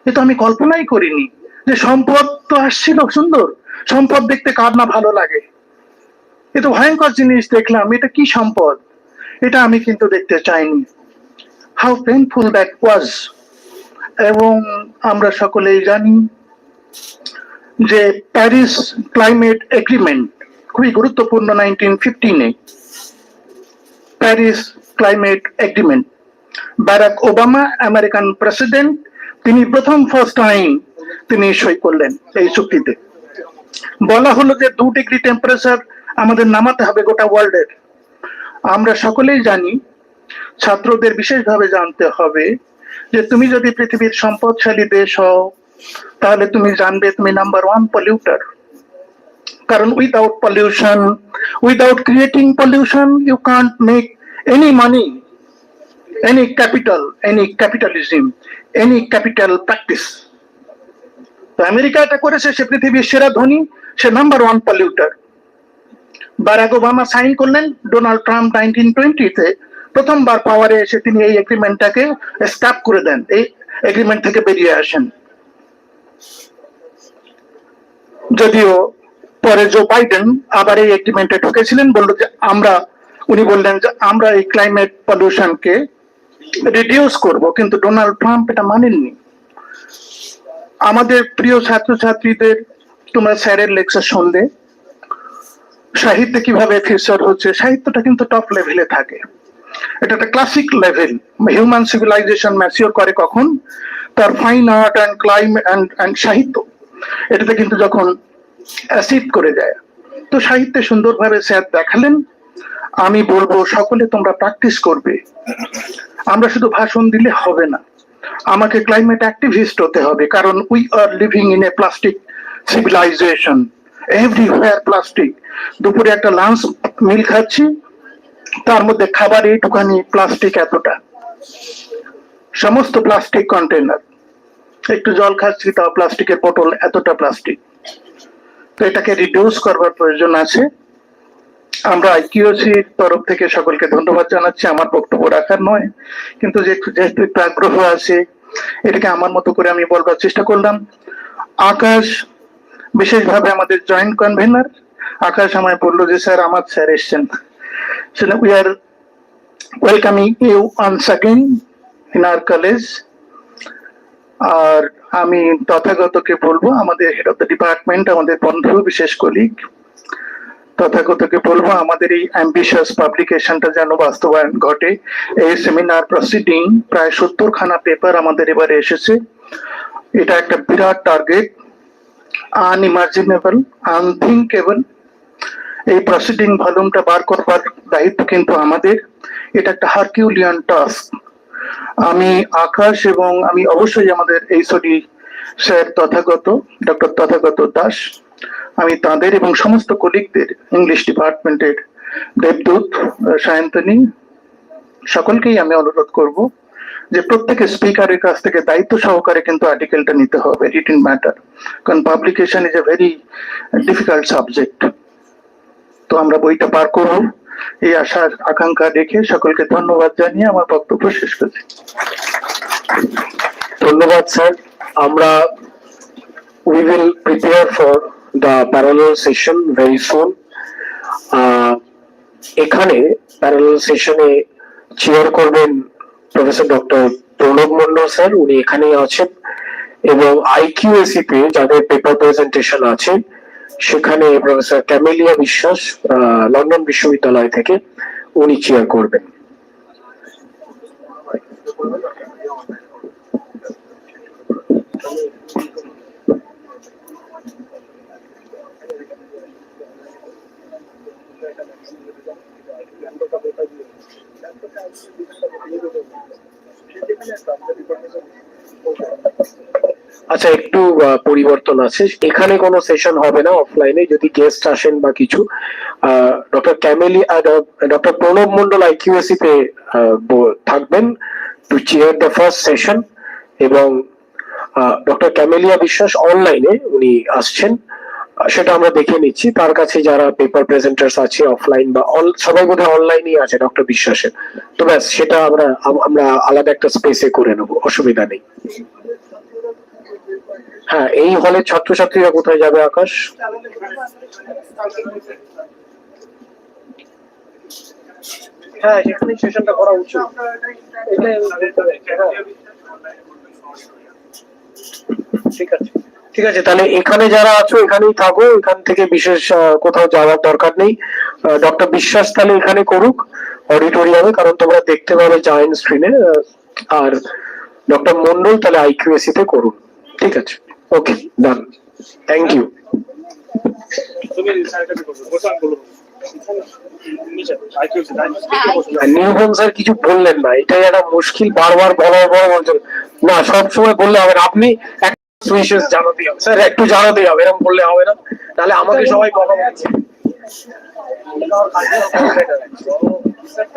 কিন্তু আমি কল্পনাই করিনি যে সম্পদ তো আসছিল, সুন্দর সম্পদ দেখতে কার না ভালো লাগে। এ তো ভয়ঙ্কর জিনিস দেখলাম, এটা কি সম্পদ, এটা আমি কিন্তু দেখতে চাইনি। How painful that was. এবং আমরা সকলেই জানি যে প্যারিস ক্লাইমেট এগ্রিমেন্ট খুবই গুরুত্বপূর্ণ 1915-এ। Paris climate agreement, Barack Obama American president, তিনি ফার্স্ট টাইম তিনি সই করলেন এই চুক্তিতে। বলা হলো যে 2 ডিগ্রি টেম্পারেচার আমাদের নামাতে হবে গোটা ওয়ার্ল্ডের। আমরা সকলেই জানি, ছাত্রদের বিশেষভাবে জানতে হবে যে তুমি যদি পৃথিবীর সম্পদশালী দেশ হও, তাহলে তুমি জানবে তুমি নাম্বার 1 পলিউটার। কারণ without pollution, without creating pollution, you can't make any money, any capital, any capitalism, any capital practice. তো আমেরিকা এটা করেছে, সে পৃথিবীর সেরা ধনী, সে number 1 polluter. Barack Obama sign করলেন, ডোনাল্ড ট্রাম্প 1920-তে প্রথমবার পাওয়ারে এসে তিনি এই এগ্রিমেন্টটাকে স্টপ করে দেন, এই এগ্রিমেন্ট থেকে বেরিয়ে আসেন। যদিও পরে জো বাইডেন আবার এই এগ্রিমেন্টে ঢুকেছিলেন, উনি বললেন যে আমরা এই ক্লাইমেট পলিউশনকে রিডিউস করব, কিন্তু ডোনাল্ড ট্রাম্প এটা মানেননি। আমাদের প্রিয় ছাত্রছাত্রীদের, তোমরা স্যারের লেকচার শুনলে সাহিত্যে কিভাবে ফিচার হচ্ছে, সাহিত্যটা কিন্তু টপ লেভেলে থাকে, এটা একটা classic level. Human civilisation mature করে কখন? তার ফাইন আর্ট অ্যান্ড অ্যান্ড সাহিত্য, এটাতে কিন্তু যখন অ্যাসিড করে যায়, তো সাহিত্যে সুন্দরভাবে স্যার দেখালেন। আমি বলবো সকলে তোমরা প্র্যাকটিস করবে। আমরা শুধু ভাষণ দিলে হবে না, আমাকে ক্লাইমেট অ্যাক্টিভিস্ট হতে হবে, কারণ we are living in a plastic civilization, everywhere plastic. দুপুরে একটা লাঞ্চ মিল খাচ্ছি, তার মধ্যে খাবার এইটুখানি প্লাস্টিক, এতটা, সমস্ত প্লাস্টিক কন্টেনার। একটু জল খাচ্ছি, তাও প্লাস্টিকের বোতল, এতটা প্লাস্টিক। তো এটাকে রিডিউস করবার প্রয়োজন আছে। আমরা আইকিউসির তরফ থেকে সকলকে ধন্যবাদ জানাচ্ছি। আমার বক্তব্য রাখার নয়, কিন্তু যেহেতু একটু আগ্রহ আছে, এটাকে আমার মতো করে আমি বলবার চেষ্টা করলাম। আকাশ বিশেষভাবে আমাদের জয়েন্ট কনভেনার, আকাশ আমায় বললো যে স্যার আমার স্যার এসছেন, we are welcoming you once again in our college. আর আমি তথাগতকে বলবো, আমাদের হেড অফ দ্য ডিপার্টমেন্ট, আমাদের বন্ধু, বিশেষ কলিগ, তথাগতকে বলবো আমাদের এই অ্যাম্বিশাস পাবলিকেশনটা যেন বাস্তবায়ন ঘটে। এই সেমিনার প্রসিডিং প্রায় 70খানা পেপার আমাদের এবারে এসেছে। এটা একটা বিরাট টার্গেট, আনইমাজিনেবল, আনথিঙ্কেবল। এই প্রসিডিং ভলিউমটা বার করবার দায়িত্ব কিন্তু আমাদের। এটা একটা হারকিউলিয়ান টাস্ক। আমি আকাশ এবং আমি অবশ্যই আমাদের HOD sir Tathagata, doctor Tathagata Das, আমি তাদের এবং সমস্ত কলিগদের, ইংলিশ ডিপার্টমেন্টের দেবদূত, সায়ন্তনী, সকলকেই আমি অনুরোধ করব যে প্রত্যেকে স্পিকারের কাছ থেকে দায়িত্ব সহকারে কিন্তু আর্টিকেলটা নিতে হবে, রিটেন ম্যাটার, কারণ publication is a very difficult subject. তো আমরা বইটা পার করব, এই আশার আকাঙ্ক্ষা রেখে সকলকে ধন্যবাদ জানিয়ে আমার বক্তব্য শেষ করছি। ধন্যবাদ স্যার। আমরা we will prepare for the parallel session very soon. এখানে প্যারালাল সেশনে চেয়ার করবেন professor doctor Pranab Mondal sir, উনি এখানেই আছেন, এবং আইকিউএসি তে যাদের পেপার প্রেজেন্টেশন আছে সেখানে প্রফেসর ক্যামেলিয়া বিশ্বাস লন্ডন বিশ্ববিদ্যালয় থেকে উনি চেয়ার করবেন। আচ্ছা, একটু পরিবর্তন আছে, এখানে কোনো সেশন হবে না, অফলাইনে যদি গেস্ট আসেন বা কিছু। ডক্টর প্রণব মন্ডল আইকিউএসি তে থাকবেন to chair the first session, এবং ডক্টর ক্যামেলিয়া বিশ্বাস অনলাইনে উনি আসছেন, সেটা আমরা দেখে নিচ্ছি। তার কাছে যারা পেপার প্রেজেন্টার্স আছে অফলাইন বা সবাই বোধহয় অনলাইনেই আছে ডক্টর বিশ্বাসের, তো ব্যাস সেটা আমরা আলাদা একটা স্পেসে করে নেবো, অসুবিধা নেই। হ্যাঁ, এই হলের ছাত্রছাত্রীরা কোথায় যাবে আকাশ? হ্যাঁ, সেখানে সেশনটা করা উচিত। ঠিক আছে, ঠিক আছে, তাহলে এখানে যারা আছো এখানেই থাকো, এখান থেকে বিশেষ কোথাও যাওয়ার দরকার নেই। ডক্টর বিশ্বাস তাহলে এখানে করুক অডিটোরিয়ামে, কারণ তোমরা দেখতে পাবে জয়েন্ট স্ক্রিনে। আর ডক্টর মন্ডল তাহলে আইকিউএসি তে করুন। ঠিক আছে, ওকে, ডান, থ্যাংক ইউ। নির্মম স্যার কিছু বললেন না, এটাই একটা মুশকিল, বারবার বড় বলছেন না, সবসময় বললে হবে না। আপনি জানাতে হবে স্যার, একটু জানাতে হবে, এরকম বললে হবে না, তাহলে আমাকে সবাই কথা বলছে।